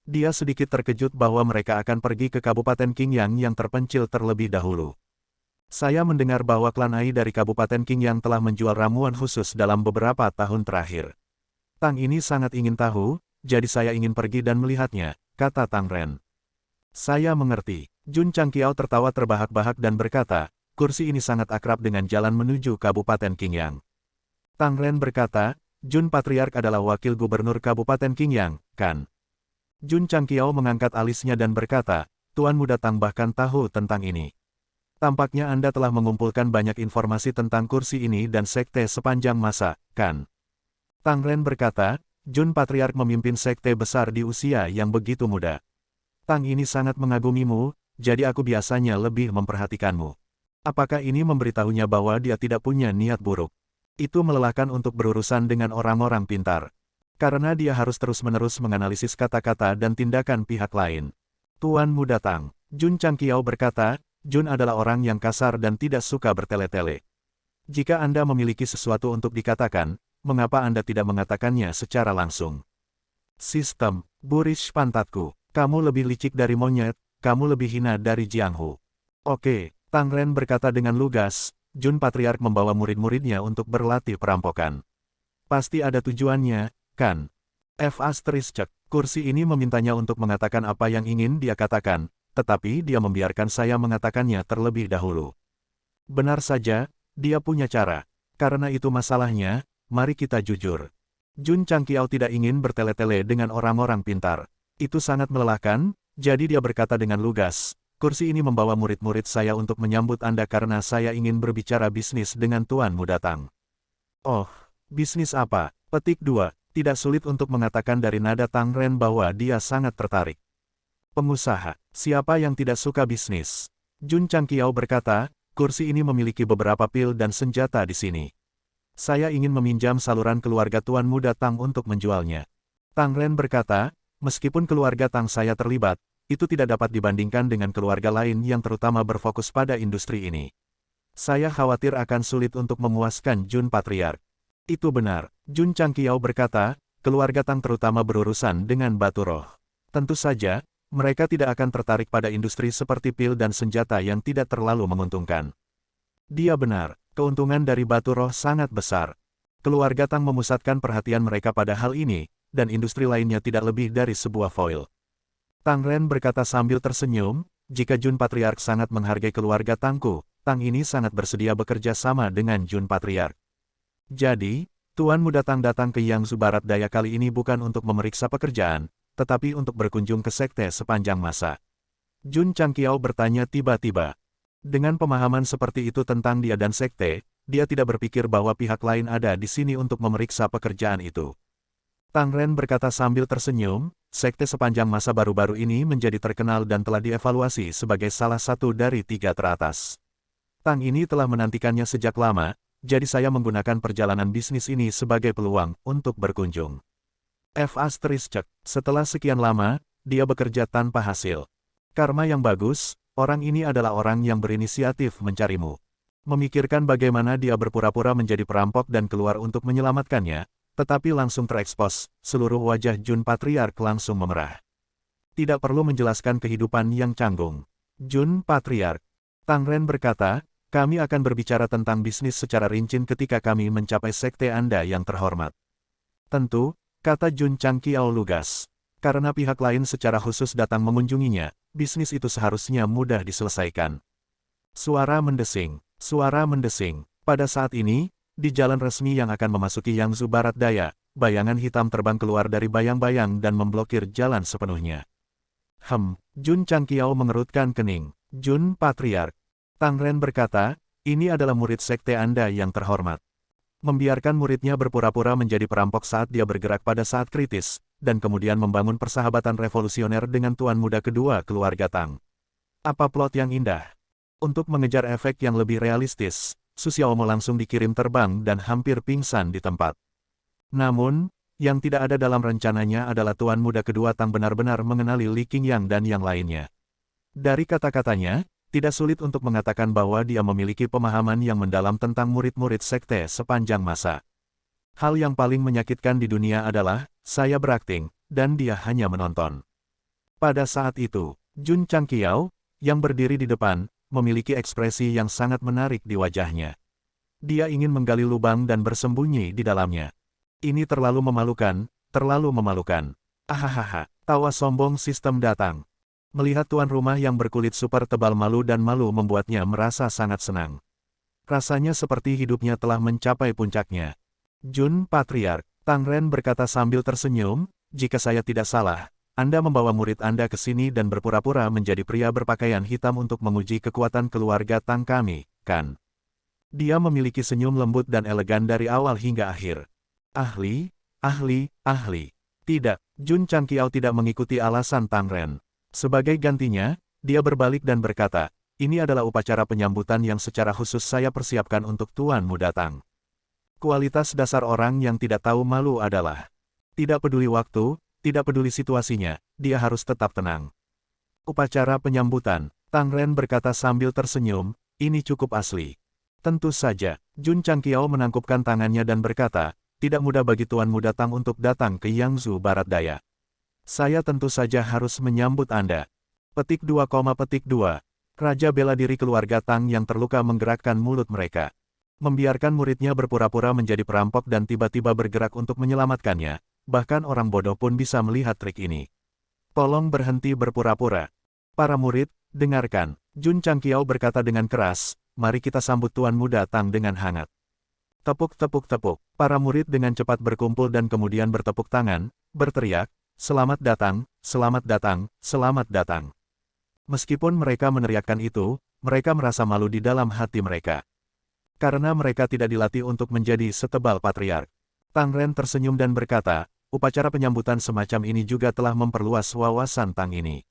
Dia sedikit terkejut bahwa mereka akan pergi ke Kabupaten Qingyang yang terpencil terlebih dahulu. Saya mendengar bahwa klan Ai dari Kabupaten Qingyang telah menjual ramuan khusus dalam beberapa tahun terakhir. Tang ini sangat ingin tahu, jadi saya ingin pergi dan melihatnya, kata Tang Ren. Saya mengerti. Jun Changqiao tertawa terbahak-bahak dan berkata, kursi ini sangat akrab dengan jalan menuju Kabupaten Qingyang. Tang Ren berkata, Jun Patriark adalah wakil gubernur Kabupaten Qingyang, kan? Jun Changqiao mengangkat alisnya dan berkata, Tuan Muda Tang bahkan tahu tentang ini. Tampaknya Anda telah mengumpulkan banyak informasi tentang kursi ini dan sekte sepanjang masa, kan? Tang Ren berkata, Jun Patriark memimpin sekte besar di usia yang begitu muda. Tang ini sangat mengagumimu, jadi aku biasanya lebih memperhatikanmu. Apakah ini memberitahunya bahwa dia tidak punya niat buruk? Itu melelahkan untuk berurusan dengan orang-orang pintar. Karena dia harus terus-menerus menganalisis kata-kata dan tindakan pihak lain. Tuan Muda Tang, Jun Changqiao berkata, Jun adalah orang yang kasar dan tidak suka bertele-tele. Jika Anda memiliki sesuatu untuk dikatakan, mengapa Anda tidak mengatakannya secara langsung? Sistem, burish pantatku, kamu lebih licik dari monyet, kamu lebih hina dari Jianghu. Oke, Tang Ren berkata dengan lugas, Jun Patriark membawa murid-muridnya untuk berlatih perampokan. Pasti ada tujuannya, kan? Cek, kursi ini memintanya untuk mengatakan apa yang ingin dia katakan, tetapi dia membiarkan saya mengatakannya terlebih dahulu. Benar saja, dia punya cara. Karena itu masalahnya, mari kita jujur. Jun Changqiao tidak ingin bertele-tele dengan orang-orang pintar. Itu sangat melelahkan, jadi dia berkata dengan lugas, kursi ini membawa murid-murid saya untuk menyambut Anda karena saya ingin berbicara bisnis dengan Tuan Muda Tang. Oh, bisnis apa? Petik 2. Tidak sulit untuk mengatakan dari nada Tang Ren bahwa dia sangat tertarik. Pengusaha, siapa yang tidak suka bisnis? Jun Changqiao berkata, kursi ini memiliki beberapa pil dan senjata di sini. Saya ingin meminjam saluran keluarga Tuan Muda Tang untuk menjualnya. Tang Ren berkata, meskipun keluarga Tang saya terlibat, itu tidak dapat dibandingkan dengan keluarga lain yang terutama berfokus pada industri ini. Saya khawatir akan sulit untuk memuaskan Jun Patriark. Itu benar, Jun Changqiao berkata, keluarga Tang terutama berurusan dengan batu roh. Tentu saja, mereka tidak akan tertarik pada industri seperti pil dan senjata yang tidak terlalu menguntungkan. Dia benar, keuntungan dari batu roh sangat besar. Keluarga Tang memusatkan perhatian mereka pada hal ini, dan industri lainnya tidak lebih dari sebuah foil. Tang Ren berkata sambil tersenyum, jika Jun Patriark sangat menghargai keluarga Tangku, Tang ini sangat bersedia bekerja sama dengan Jun Patriark. Jadi, Tuan Muda Tang datang ke Yangzhou Barat Daya kali ini bukan untuk memeriksa pekerjaan, tetapi untuk berkunjung ke sekte sepanjang masa. Jun Changqiao bertanya tiba-tiba. Dengan pemahaman seperti itu tentang dia dan sekte, dia tidak berpikir bahwa pihak lain ada di sini untuk memeriksa pekerjaan itu. Tang Ren berkata sambil tersenyum, sekte sepanjang masa baru-baru ini menjadi terkenal dan telah dievaluasi sebagai salah satu dari 3 teratas. Tang ini telah menantikannya sejak lama, jadi saya menggunakan perjalanan bisnis ini sebagai peluang untuk berkunjung. Setelah sekian lama, dia bekerja tanpa hasil. Karma yang bagus, orang ini adalah orang yang berinisiatif mencarimu. Memikirkan bagaimana dia berpura-pura menjadi perampok dan keluar untuk menyelamatkannya, tetapi langsung terekspos, seluruh wajah Jun Patriark langsung memerah. Tidak perlu menjelaskan kehidupan yang canggung. Jun Patriark. Tang Ren berkata, kami akan berbicara tentang bisnis secara rinci ketika kami mencapai sekte Anda yang terhormat. Tentu, kata Jun Changqiao lugas. Karena pihak lain secara khusus datang mengunjunginya, bisnis itu seharusnya mudah diselesaikan. Suara mendesing. Suara mendesing. Pada saat ini, di jalan resmi yang akan memasuki Yangzhou Barat Daya, bayangan hitam terbang keluar dari bayang-bayang dan memblokir jalan sepenuhnya. Jun Changqiao mengerutkan kening. Jun Patriark. Tang Ren berkata, ini adalah murid sekte Anda yang terhormat. Membiarkan muridnya berpura-pura menjadi perampok saat dia bergerak pada saat kritis, dan kemudian membangun persahabatan revolusioner dengan tuan muda kedua keluarga Tang. Apa plot yang indah? Untuk mengejar efek yang lebih realistis, Su Xiaomo langsung dikirim terbang dan hampir pingsan di tempat. Namun, yang tidak ada dalam rencananya adalah tuan muda kedua Tang benar-benar mengenali Li Qingyang dan yang lainnya. Dari kata-katanya, tidak sulit untuk mengatakan bahwa dia memiliki pemahaman yang mendalam tentang murid-murid sekte sepanjang masa. Hal yang paling menyakitkan di dunia adalah, saya berakting, dan dia hanya menonton. Pada saat itu, Jun Changqiao, yang berdiri di depan, memiliki ekspresi yang sangat menarik di wajahnya. Dia ingin menggali lubang dan bersembunyi di dalamnya. Ini terlalu memalukan, terlalu memalukan. Ahahaha, tawa sombong sistem datang. Melihat tuan rumah yang berkulit super tebal malu dan malu membuatnya merasa sangat senang. Rasanya seperti hidupnya telah mencapai puncaknya. Jun Patriark, Tang Ren berkata sambil tersenyum, jika saya tidak salah, Anda membawa murid Anda ke sini dan berpura-pura menjadi pria berpakaian hitam untuk menguji kekuatan keluarga Tang kami, kan? Dia memiliki senyum lembut dan elegan dari awal hingga akhir. Ahli. Tidak, Jun Changqiao tidak mengikuti alasan Tang Ren. Sebagai gantinya, dia berbalik dan berkata, ini adalah upacara penyambutan yang secara khusus saya persiapkan untuk Tuan Muda Tang. Kualitas dasar orang yang tidak tahu malu adalah, tidak peduli waktu, tidak peduli situasinya, dia harus tetap tenang. Upacara penyambutan, Tang Ren berkata sambil tersenyum, ini cukup asli. Tentu saja, Jun Changqiao menangkupkan tangannya dan berkata, tidak mudah bagi Tuan Muda Tang untuk datang ke Yangzhou Barat Daya. Saya tentu saja harus menyambut Anda. Petik 2, Raja bela diri keluarga Tang yang terluka menggerakkan mulut mereka. Membiarkan muridnya berpura-pura menjadi perampok dan tiba-tiba bergerak untuk menyelamatkannya. Bahkan orang bodoh pun bisa melihat trik ini. Tolong berhenti berpura-pura. Para murid, dengarkan. Jun Changqiao berkata dengan keras, mari kita sambut Tuan Muda Tang dengan hangat. Tepuk. Para murid dengan cepat berkumpul dan kemudian bertepuk tangan, berteriak, selamat datang, selamat datang, selamat datang. Meskipun mereka meneriakkan itu, mereka merasa malu di dalam hati mereka. Karena mereka tidak dilatih untuk menjadi setebal patriark. Tang Ren tersenyum dan berkata, upacara penyambutan semacam ini juga telah memperluas wawasan Tang ini.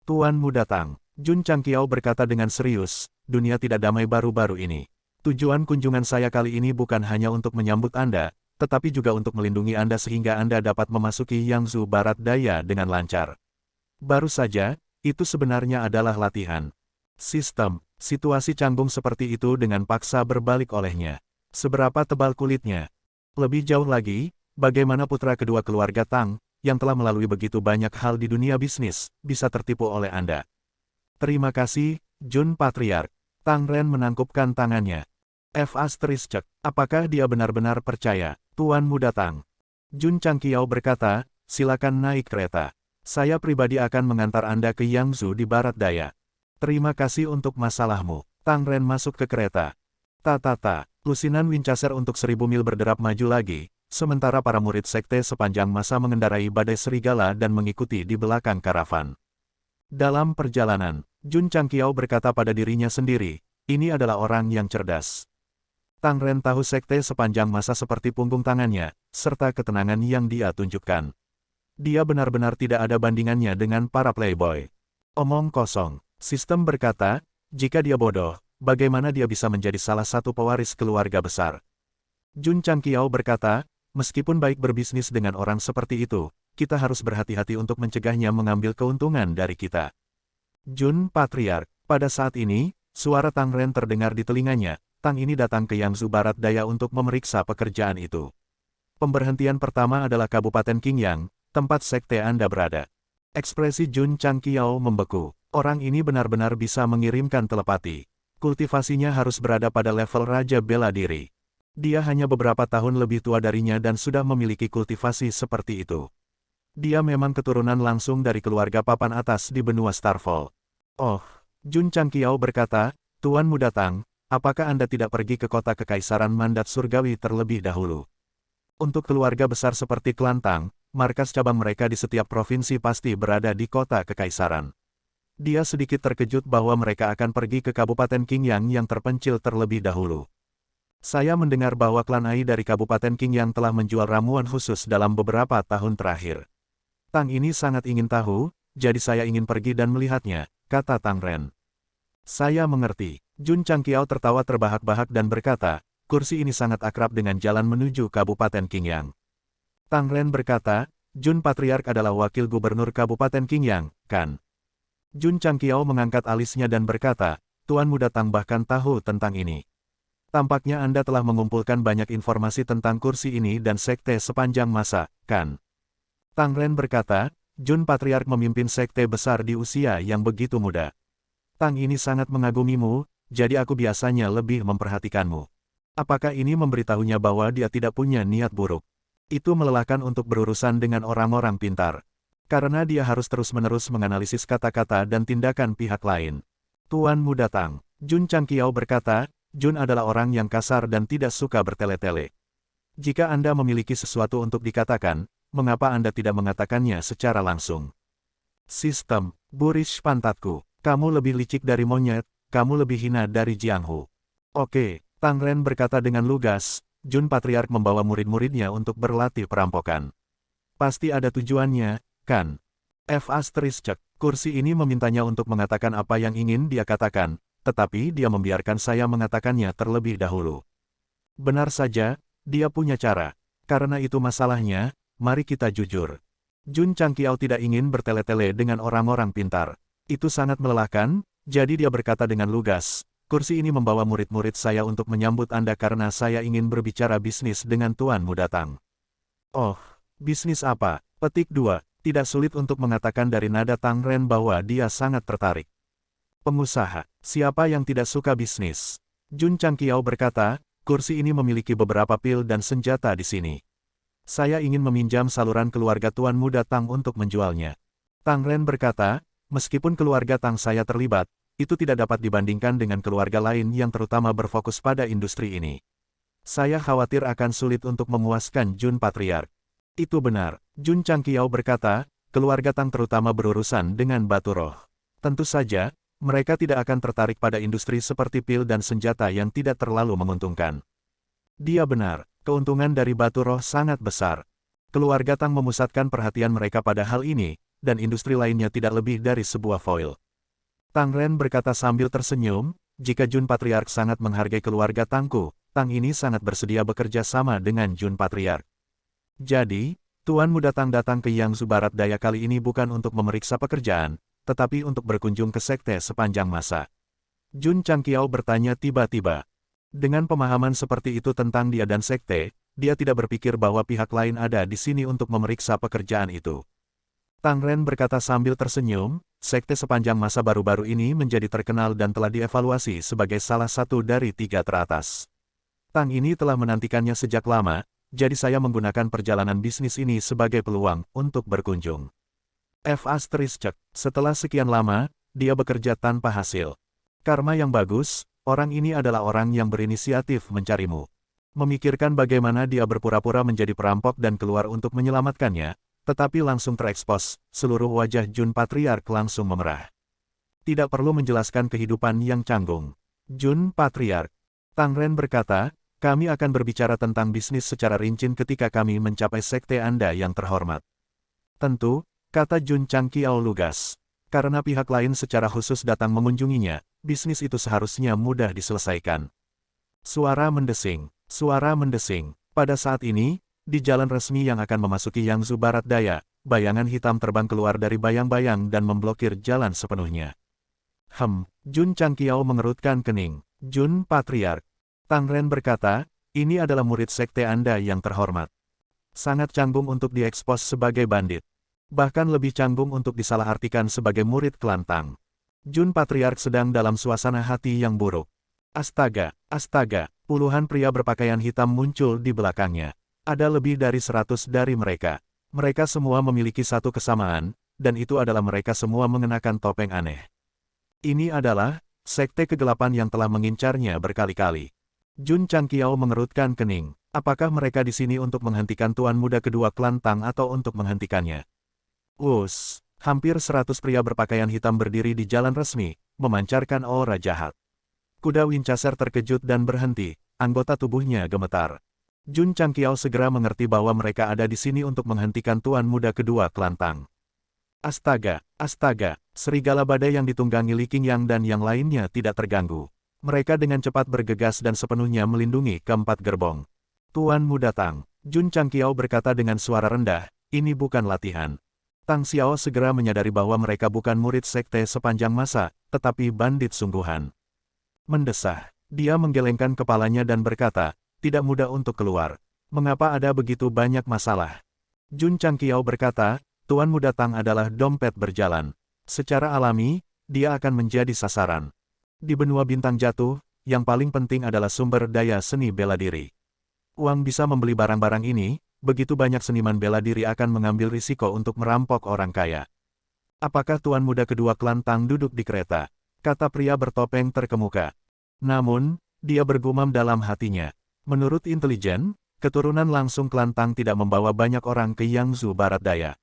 Tuan Muda Tang, Jun Changqiao berkata dengan serius, dunia tidak damai baru-baru ini. Tujuan kunjungan saya kali ini bukan hanya untuk menyambut Anda, tetapi juga untuk melindungi Anda sehingga Anda dapat memasuki Yangzhou Barat Daya dengan lancar. Baru saja, itu sebenarnya adalah latihan. Situasi canggung seperti itu dengan paksa berbalik olehnya. Seberapa tebal kulitnya? Lebih jauh lagi, bagaimana putra kedua keluarga Tang, yang telah melalui begitu banyak hal di dunia bisnis, bisa tertipu oleh Anda? Terima kasih, Jun Patriark. Tang Ren menangkupkan tangannya. Apakah dia benar-benar percaya, Tuan Muda Tang? Jun Changqiao berkata, silakan naik kereta. Saya pribadi akan mengantar Anda ke Yangzhou di Barat Daya. Terima kasih untuk masalahmu. Tang Ren masuk ke kereta. Lusinan Winchester untuk 1000 mil berderap maju lagi, sementara para murid sekte sepanjang masa mengendarai badai serigala dan mengikuti di belakang karavan. Dalam perjalanan, Jun Changqiao berkata pada dirinya sendiri, ini adalah orang yang cerdas. Tang Ren tahu sekte sepanjang masa seperti punggung tangannya, serta ketenangan yang dia tunjukkan. Dia benar-benar tidak ada bandingannya dengan para playboy. Omong kosong. Sistem berkata, jika dia bodoh, bagaimana dia bisa menjadi salah satu pewaris keluarga besar? Jun Changqiao berkata, meskipun baik berbisnis dengan orang seperti itu, kita harus berhati-hati untuk mencegahnya mengambil keuntungan dari kita. Jun Patriark. Pada saat ini, suara Tang Ren terdengar di telinganya. Tang ini datang ke Yangzhou Barat Daya untuk memeriksa pekerjaan itu. Pemberhentian pertama adalah Kabupaten Qingyang, tempat sekte Anda berada. Ekspresi Jun Changqiao membeku. Orang ini benar-benar bisa mengirimkan telepati. Kultivasinya harus berada pada level Raja Bela Diri. Dia hanya beberapa tahun lebih tua darinya dan sudah memiliki kultivasi seperti itu. Dia memang keturunan langsung dari keluarga papan atas di benua Starfall. Oh, Jun Changqiao berkata, Tuan Muda Tang, apakah Anda tidak pergi ke kota Kekaisaran Mandat Surgawi terlebih dahulu? Untuk keluarga besar seperti klan Tang, markas cabang mereka di setiap provinsi pasti berada di kota Kekaisaran. Dia sedikit terkejut bahwa mereka akan pergi ke Kabupaten Qingyang yang terpencil terlebih dahulu. Saya mendengar bahwa klan Ai dari Kabupaten Qingyang telah menjual ramuan khusus dalam beberapa tahun terakhir. Tang ini sangat ingin tahu, jadi saya ingin pergi dan melihatnya, kata Tang Ren. Saya mengerti. Jun Changqiao tertawa terbahak-bahak dan berkata, kursi ini sangat akrab dengan jalan menuju Kabupaten Qingyang. Tang Ren berkata, Jun Patriark adalah wakil gubernur Kabupaten Qingyang, kan? Jun Changqiao mengangkat alisnya dan berkata, Tuan Muda Tang bahkan tahu tentang ini. Tampaknya Anda telah mengumpulkan banyak informasi tentang kursi ini dan sekte sepanjang masa, kan? Tang Ren berkata, Jun Patriark memimpin sekte besar di usia yang begitu muda. Tang ini sangat mengagumimu, jadi aku biasanya lebih memperhatikanmu. Apakah ini memberitahunya bahwa dia tidak punya niat buruk? Itu melelahkan untuk berurusan dengan orang-orang pintar. Karena dia harus terus-menerus menganalisis kata-kata dan tindakan pihak lain. Tuan Muda Tang, Jun Changqiao berkata, Jun adalah orang yang kasar dan tidak suka bertele-tele. Jika Anda memiliki sesuatu untuk dikatakan, mengapa Anda tidak mengatakannya secara langsung? Sistem, Burish pantatku, kamu lebih licik dari monyet, kamu lebih hina dari Jianghu. Oke, Tang Ren berkata dengan lugas, Jun Patriark membawa murid-muridnya untuk berlatih perampokan. Pasti ada tujuannya, kan? Cek, kursi ini memintanya untuk mengatakan apa yang ingin dia katakan, tetapi dia membiarkan saya mengatakannya terlebih dahulu. Benar saja, dia punya cara. Karena itu masalahnya, mari kita jujur. Jun Changqiao tidak ingin bertele-tele dengan orang-orang pintar. Itu sangat melelahkan, jadi dia berkata dengan lugas, kursi ini membawa murid-murid saya untuk menyambut Anda karena saya ingin berbicara bisnis dengan Tuan Muda Tang. Oh, bisnis apa? Petik 2. Tidak sulit untuk mengatakan dari nada Tang Ren bahwa dia sangat tertarik. Pengusaha, siapa yang tidak suka bisnis? Jun Changqiao berkata, kursi ini memiliki beberapa pil dan senjata di sini. Saya ingin meminjam saluran keluarga Tuan Muda Tang untuk menjualnya. Tang Ren berkata, meskipun keluarga Tang saya terlibat, itu tidak dapat dibandingkan dengan keluarga lain yang terutama berfokus pada industri ini. Saya khawatir akan sulit untuk memuaskan Jun Patriark. Itu benar, Jun Changqiao berkata, keluarga Tang terutama berurusan dengan batu roh. Tentu saja, mereka tidak akan tertarik pada industri seperti pil dan senjata yang tidak terlalu menguntungkan. Dia benar, keuntungan dari batu roh sangat besar. Keluarga Tang memusatkan perhatian mereka pada hal ini, dan industri lainnya tidak lebih dari sebuah foil. Tang Ren berkata sambil tersenyum, jika Jun Patriark sangat menghargai keluarga Tangku, Tang ini sangat bersedia bekerja sama dengan Jun Patriark. Jadi, Tuan Muda Tang datang ke Yangzhou Barat Daya kali ini bukan untuk memeriksa pekerjaan, tetapi untuk berkunjung ke sekte sepanjang masa. Jun Changqiao bertanya tiba-tiba. Dengan pemahaman seperti itu tentang dia dan sekte, dia tidak berpikir bahwa pihak lain ada di sini untuk memeriksa pekerjaan itu. Tang Ren berkata sambil tersenyum, sekte sepanjang masa baru-baru ini menjadi terkenal dan telah dievaluasi sebagai salah satu dari 3 teratas. Tang ini telah menantikannya sejak lama, jadi saya menggunakan perjalanan bisnis ini sebagai peluang untuk berkunjung. Cek, setelah sekian lama, dia bekerja tanpa hasil. Karma yang bagus, orang ini adalah orang yang berinisiatif mencarimu. Memikirkan bagaimana dia berpura-pura menjadi perampok dan keluar untuk menyelamatkannya, tetapi langsung terekspos, seluruh wajah Jun Patriark langsung memerah. Tidak perlu menjelaskan kehidupan yang canggung. Jun Patriark. Tang Ren berkata, kami akan berbicara tentang bisnis secara rinci ketika kami mencapai sekte Anda yang terhormat. Tentu, kata Jun Changqiao lugas. Karena pihak lain secara khusus datang mengunjunginya, bisnis itu seharusnya mudah diselesaikan. Suara mendesing, suara mendesing. Pada saat ini, di jalan resmi yang akan memasuki Yangzhou Barat Daya, bayangan hitam terbang keluar dari bayang-bayang dan memblokir jalan sepenuhnya. Jun Changqiao mengerutkan kening. Jun Patriark. Tang Ren berkata, ini adalah murid sekte Anda yang terhormat. Sangat canggung untuk diekspos sebagai bandit. Bahkan lebih canggung untuk disalahartikan sebagai murid kelantang. Jun Patriark sedang dalam suasana hati yang buruk. Astaga, astaga, puluhan pria berpakaian hitam muncul di belakangnya. Ada lebih dari 100 dari mereka. Mereka semua memiliki satu kesamaan, dan itu adalah mereka semua mengenakan topeng aneh. Ini adalah sekte kegelapan yang telah mengincarnya berkali-kali. Jun Changqiao mengerutkan kening. Apakah mereka di sini untuk menghentikan tuan muda kedua kelantang atau untuk menghentikannya? Hampir 100 pria berpakaian hitam berdiri di jalan resmi, memancarkan aura jahat. Kuda Winchester terkejut dan berhenti, anggota tubuhnya gemetar. Jun Changqiao segera mengerti bahwa mereka ada di sini untuk menghentikan tuan muda kedua kelantang. Astaga, astaga, serigala badai yang ditunggangi Li Qingyang dan yang lainnya tidak terganggu. Mereka dengan cepat bergegas dan sepenuhnya melindungi keempat gerbong. Tuan muda Tang, Jun Changqiao berkata dengan suara rendah, ini bukan latihan. Tang Xiao segera menyadari bahwa mereka bukan murid sekte sepanjang masa, tetapi bandit sungguhan. Mendesah, dia menggelengkan kepalanya dan berkata, tidak mudah untuk keluar. Mengapa ada begitu banyak masalah? Jun Changqiao berkata, Tuan muda Tang adalah dompet berjalan. Secara alami, dia akan menjadi sasaran. Di benua bintang jatuh, yang paling penting adalah sumber daya seni bela diri. Uang bisa membeli barang-barang ini, begitu banyak seniman bela diri akan mengambil risiko untuk merampok orang kaya. Apakah tuan muda kedua kelantang duduk di kereta? Kata pria bertopeng terkemuka. Namun, dia bergumam dalam hatinya. Menurut intelijen, keturunan langsung kelantang tidak membawa banyak orang ke Yangzhou Barat Daya.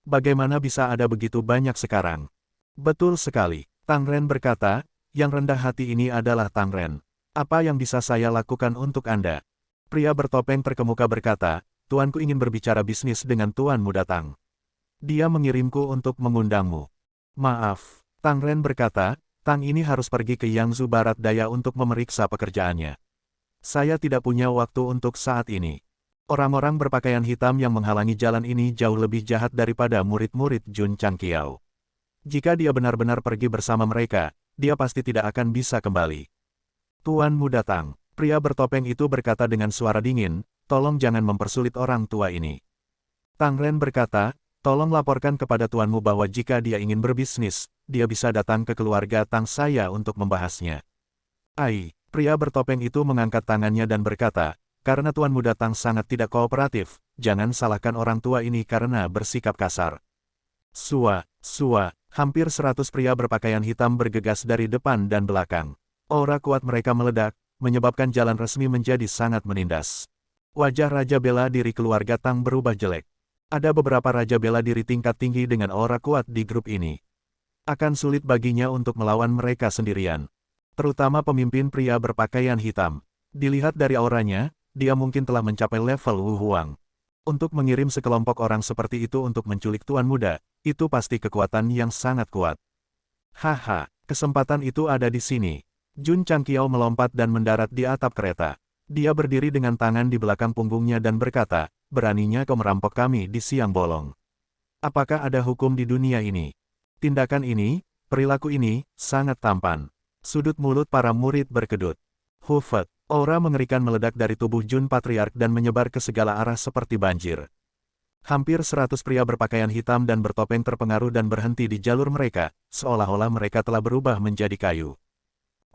Bagaimana bisa ada begitu banyak sekarang? Betul sekali, Tang Ren berkata, yang rendah hati ini adalah Tang Ren. Apa yang bisa saya lakukan untuk Anda? Pria bertopeng terkemuka berkata, tuanku ingin berbicara bisnis dengan tuan muda Tang. Dia mengirimku untuk mengundangmu. Maaf, Tang Ren berkata, Tang ini harus pergi ke Yangzhou Barat Daya untuk memeriksa pekerjaannya. Saya tidak punya waktu untuk saat ini. Orang-orang berpakaian hitam yang menghalangi jalan ini jauh lebih jahat daripada murid-murid Jun Changqiao. Jika dia benar-benar pergi bersama mereka, dia pasti tidak akan bisa kembali. Tuan muda Tang, pria bertopeng itu berkata dengan suara dingin, tolong jangan mempersulit orang tua ini. Tang Ren berkata, tolong laporkan kepada tuanmu bahwa jika dia ingin berbisnis, dia bisa datang ke keluarga Tang saya untuk membahasnya. Pria bertopeng itu mengangkat tangannya dan berkata, karena tuan muda Tang sangat tidak kooperatif, jangan salahkan orang tua ini karena bersikap kasar. Hampir 100 pria berpakaian hitam bergegas dari depan dan belakang. Aura kuat mereka meledak, menyebabkan jalan resmi menjadi sangat menindas. Wajah Raja Bela Diri keluarga Tang berubah jelek. Ada beberapa Raja Bela Diri tingkat tinggi dengan aura kuat di grup ini. Akan sulit baginya untuk melawan mereka sendirian. Terutama pemimpin pria berpakaian hitam. Dilihat dari auranya, dia mungkin telah mencapai level Wu Huang. Untuk mengirim sekelompok orang seperti itu untuk menculik tuan muda, itu pasti kekuatan yang sangat kuat. Haha, kesempatan itu ada di sini. Jun Changqiao melompat dan mendarat di atap kereta. Dia berdiri dengan tangan di belakang punggungnya dan berkata, beraninya kau merampok kami di siang bolong. Apakah ada hukum di dunia ini? Tindakan ini, perilaku ini, sangat tampan. Sudut mulut para murid berkedut. Hufet, aura mengerikan meledak dari tubuh Jun Patriark dan menyebar ke segala arah seperti banjir. Hampir 100 pria berpakaian hitam dan bertopeng terpengaruh dan berhenti di jalur mereka, seolah-olah mereka telah berubah menjadi kayu.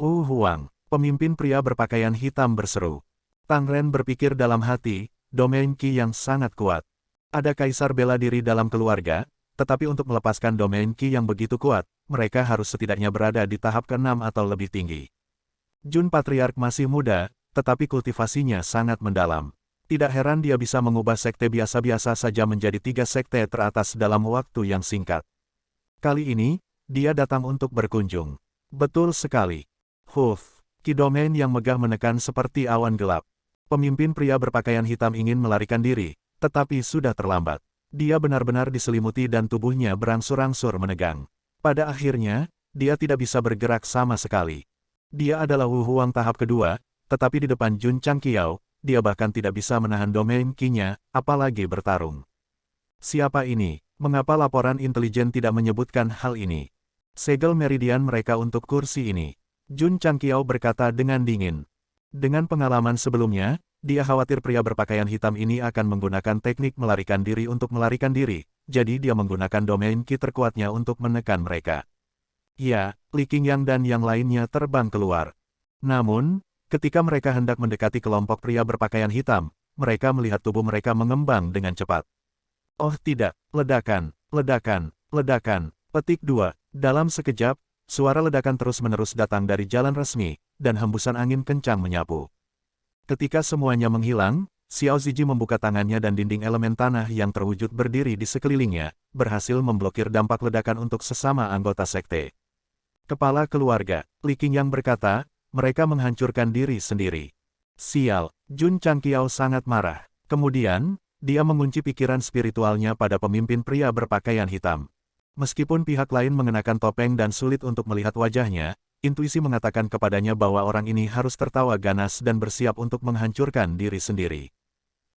Huang, pemimpin pria berpakaian hitam berseru. Tang Ren berpikir dalam hati, domain Qi yang sangat kuat. Ada kaisar bela diri dalam keluarga, tetapi untuk melepaskan domain Qi yang begitu kuat, mereka harus setidaknya berada di tahap ke-6 atau lebih tinggi. Jun Patriark masih muda, tetapi kultivasinya sangat mendalam. Tidak heran dia bisa mengubah sekte biasa-biasa saja menjadi 3 sekte teratas dalam waktu yang singkat. Kali ini, dia datang untuk berkunjung. Betul sekali. Qi domain yang megah menekan seperti awan gelap. Pemimpin pria berpakaian hitam ingin melarikan diri, tetapi sudah terlambat. Dia benar-benar diselimuti dan tubuhnya berangsur-angsur menegang. Pada akhirnya, dia tidak bisa bergerak sama sekali. Dia adalah Wu Huang tahap kedua, tetapi di depan Jun Changqiao, dia bahkan tidak bisa menahan domain Qi-nya, apalagi bertarung. Siapa ini? Mengapa laporan intelijen tidak menyebutkan hal ini? Segel meridian mereka untuk kursi ini. Jun Changqiao berkata dengan dingin. Dengan pengalaman sebelumnya, dia khawatir pria berpakaian hitam ini akan menggunakan teknik melarikan diri untuk melarikan diri, jadi dia menggunakan domain Qi terkuatnya untuk menekan mereka. Ya, Li Qingyang dan yang lainnya terbang keluar. Namun, ketika mereka hendak mendekati kelompok pria berpakaian hitam, mereka melihat tubuh mereka mengembang dengan cepat. Oh tidak, ledakan, ledakan, ledakan. Petik 2. Dalam sekejap, suara ledakan terus-menerus datang dari jalan resmi, dan hembusan angin kencang menyapu. Ketika semuanya menghilang, Xiao Ziji membuka tangannya dan dinding elemen tanah yang terwujud berdiri di sekelilingnya, berhasil memblokir dampak ledakan untuk sesama anggota sekte. Kepala keluarga, Li Qingyang berkata, mereka menghancurkan diri sendiri. Sial, Jun Changqiao sangat marah. Kemudian, dia mengunci pikiran spiritualnya pada pemimpin pria berpakaian hitam. Meskipun pihak lain mengenakan topeng dan sulit untuk melihat wajahnya, intuisi mengatakan kepadanya bahwa orang ini harus tertawa ganas dan bersiap untuk menghancurkan diri sendiri.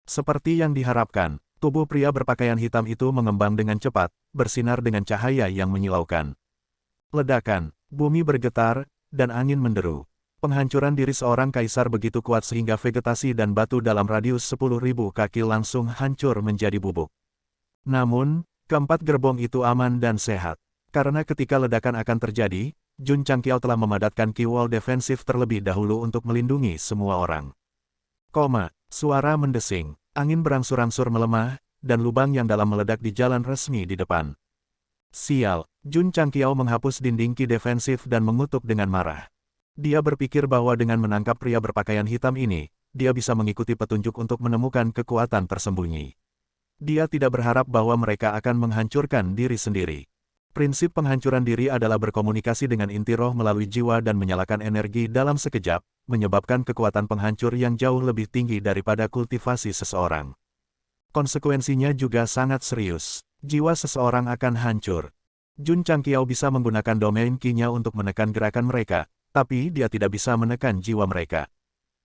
Seperti yang diharapkan, tubuh pria berpakaian hitam itu mengembang dengan cepat, bersinar dengan cahaya yang menyilaukan. Ledakan, bumi bergetar, dan angin menderu. Penghancuran diri seorang kaisar begitu kuat sehingga vegetasi dan batu dalam radius 10.000 kaki langsung hancur menjadi bubuk. Namun, keempat gerbong itu aman dan sehat. Karena ketika ledakan akan terjadi, Jun Changqiao telah memadatkan Qi Wall defensif terlebih dahulu untuk melindungi semua orang. Suara mendesing, angin berangsur-angsur melemah, dan lubang yang dalam meledak di jalan resmi di depan. Sial, Jun Changqiao menghapus dinding Qi defensif dan mengutuk dengan marah. Dia berpikir bahwa dengan menangkap pria berpakaian hitam ini, dia bisa mengikuti petunjuk untuk menemukan kekuatan tersembunyi. Dia tidak berharap bahwa mereka akan menghancurkan diri sendiri. Prinsip penghancuran diri adalah berkomunikasi dengan inti roh melalui jiwa dan menyalakan energi dalam sekejap, menyebabkan kekuatan penghancur yang jauh lebih tinggi daripada kultivasi seseorang. Konsekuensinya juga sangat serius. Jiwa seseorang akan hancur. Jun Changqiao bisa menggunakan domain Qi-nya untuk menekan gerakan mereka, tapi dia tidak bisa menekan jiwa mereka.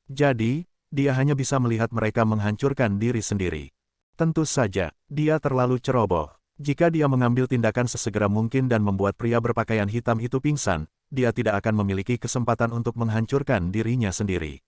Jadi, dia hanya bisa melihat mereka menghancurkan diri sendiri. Tentu saja, dia terlalu ceroboh. Jika dia mengambil tindakan sesegera mungkin dan membuat pria berpakaian hitam itu pingsan, dia tidak akan memiliki kesempatan untuk menghancurkan dirinya sendiri.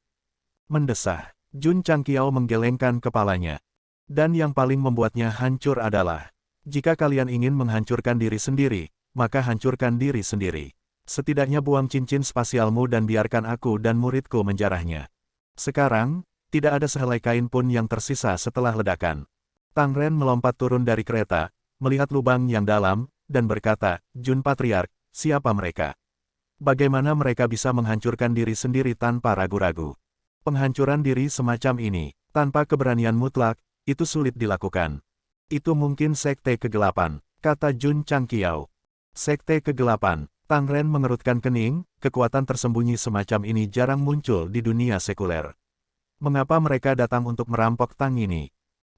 Mendesah, Jun Changqiao menggelengkan kepalanya. Dan yang paling membuatnya hancur adalah, jika kalian ingin menghancurkan diri sendiri, maka hancurkan diri sendiri. Setidaknya buang cincin spasialmu dan biarkan aku dan muridku menjarahnya. Sekarang, tidak ada sehelai kain pun yang tersisa setelah ledakan. Tang Ren melompat turun dari kereta, melihat lubang yang dalam, dan berkata, Jun Patriark, siapa mereka? Bagaimana mereka bisa menghancurkan diri sendiri tanpa ragu-ragu? Penghancuran diri semacam ini, tanpa keberanian mutlak, itu sulit dilakukan. Itu mungkin sekte kegelapan, kata Jun Changqiao. Sekte kegelapan, Tang Ren mengerutkan kening, kekuatan tersembunyi semacam ini jarang muncul di dunia sekuler. Mengapa mereka datang untuk merampok Tang ini?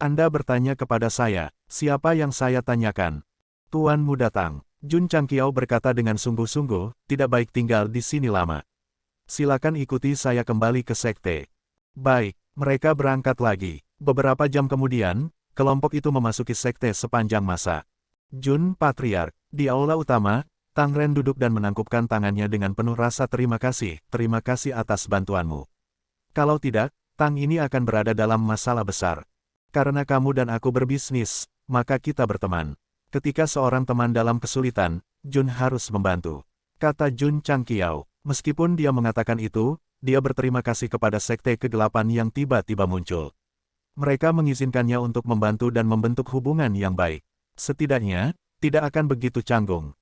Anda bertanya kepada saya, siapa yang saya tanyakan? Tuanmu datang. Jun Changqiao berkata dengan sungguh-sungguh, tidak baik tinggal di sini lama. Silakan ikuti saya kembali ke sekte. Baik, mereka berangkat lagi. Beberapa jam kemudian, kelompok itu memasuki sekte sepanjang masa. Jun Patriark, di aula utama, Tang Ren duduk dan menangkupkan tangannya dengan penuh rasa terima kasih atas bantuanmu. Kalau tidak, Tang ini akan berada dalam masalah besar. Karena kamu dan aku berbisnis, maka kita berteman. Ketika seorang teman dalam kesulitan, Jun harus membantu. Kata Jun Changqiao, meskipun dia mengatakan itu, dia berterima kasih kepada sekte kegelapan yang tiba-tiba muncul. Mereka mengizinkannya untuk membantu dan membentuk hubungan yang baik. Setidaknya, tidak akan begitu canggung.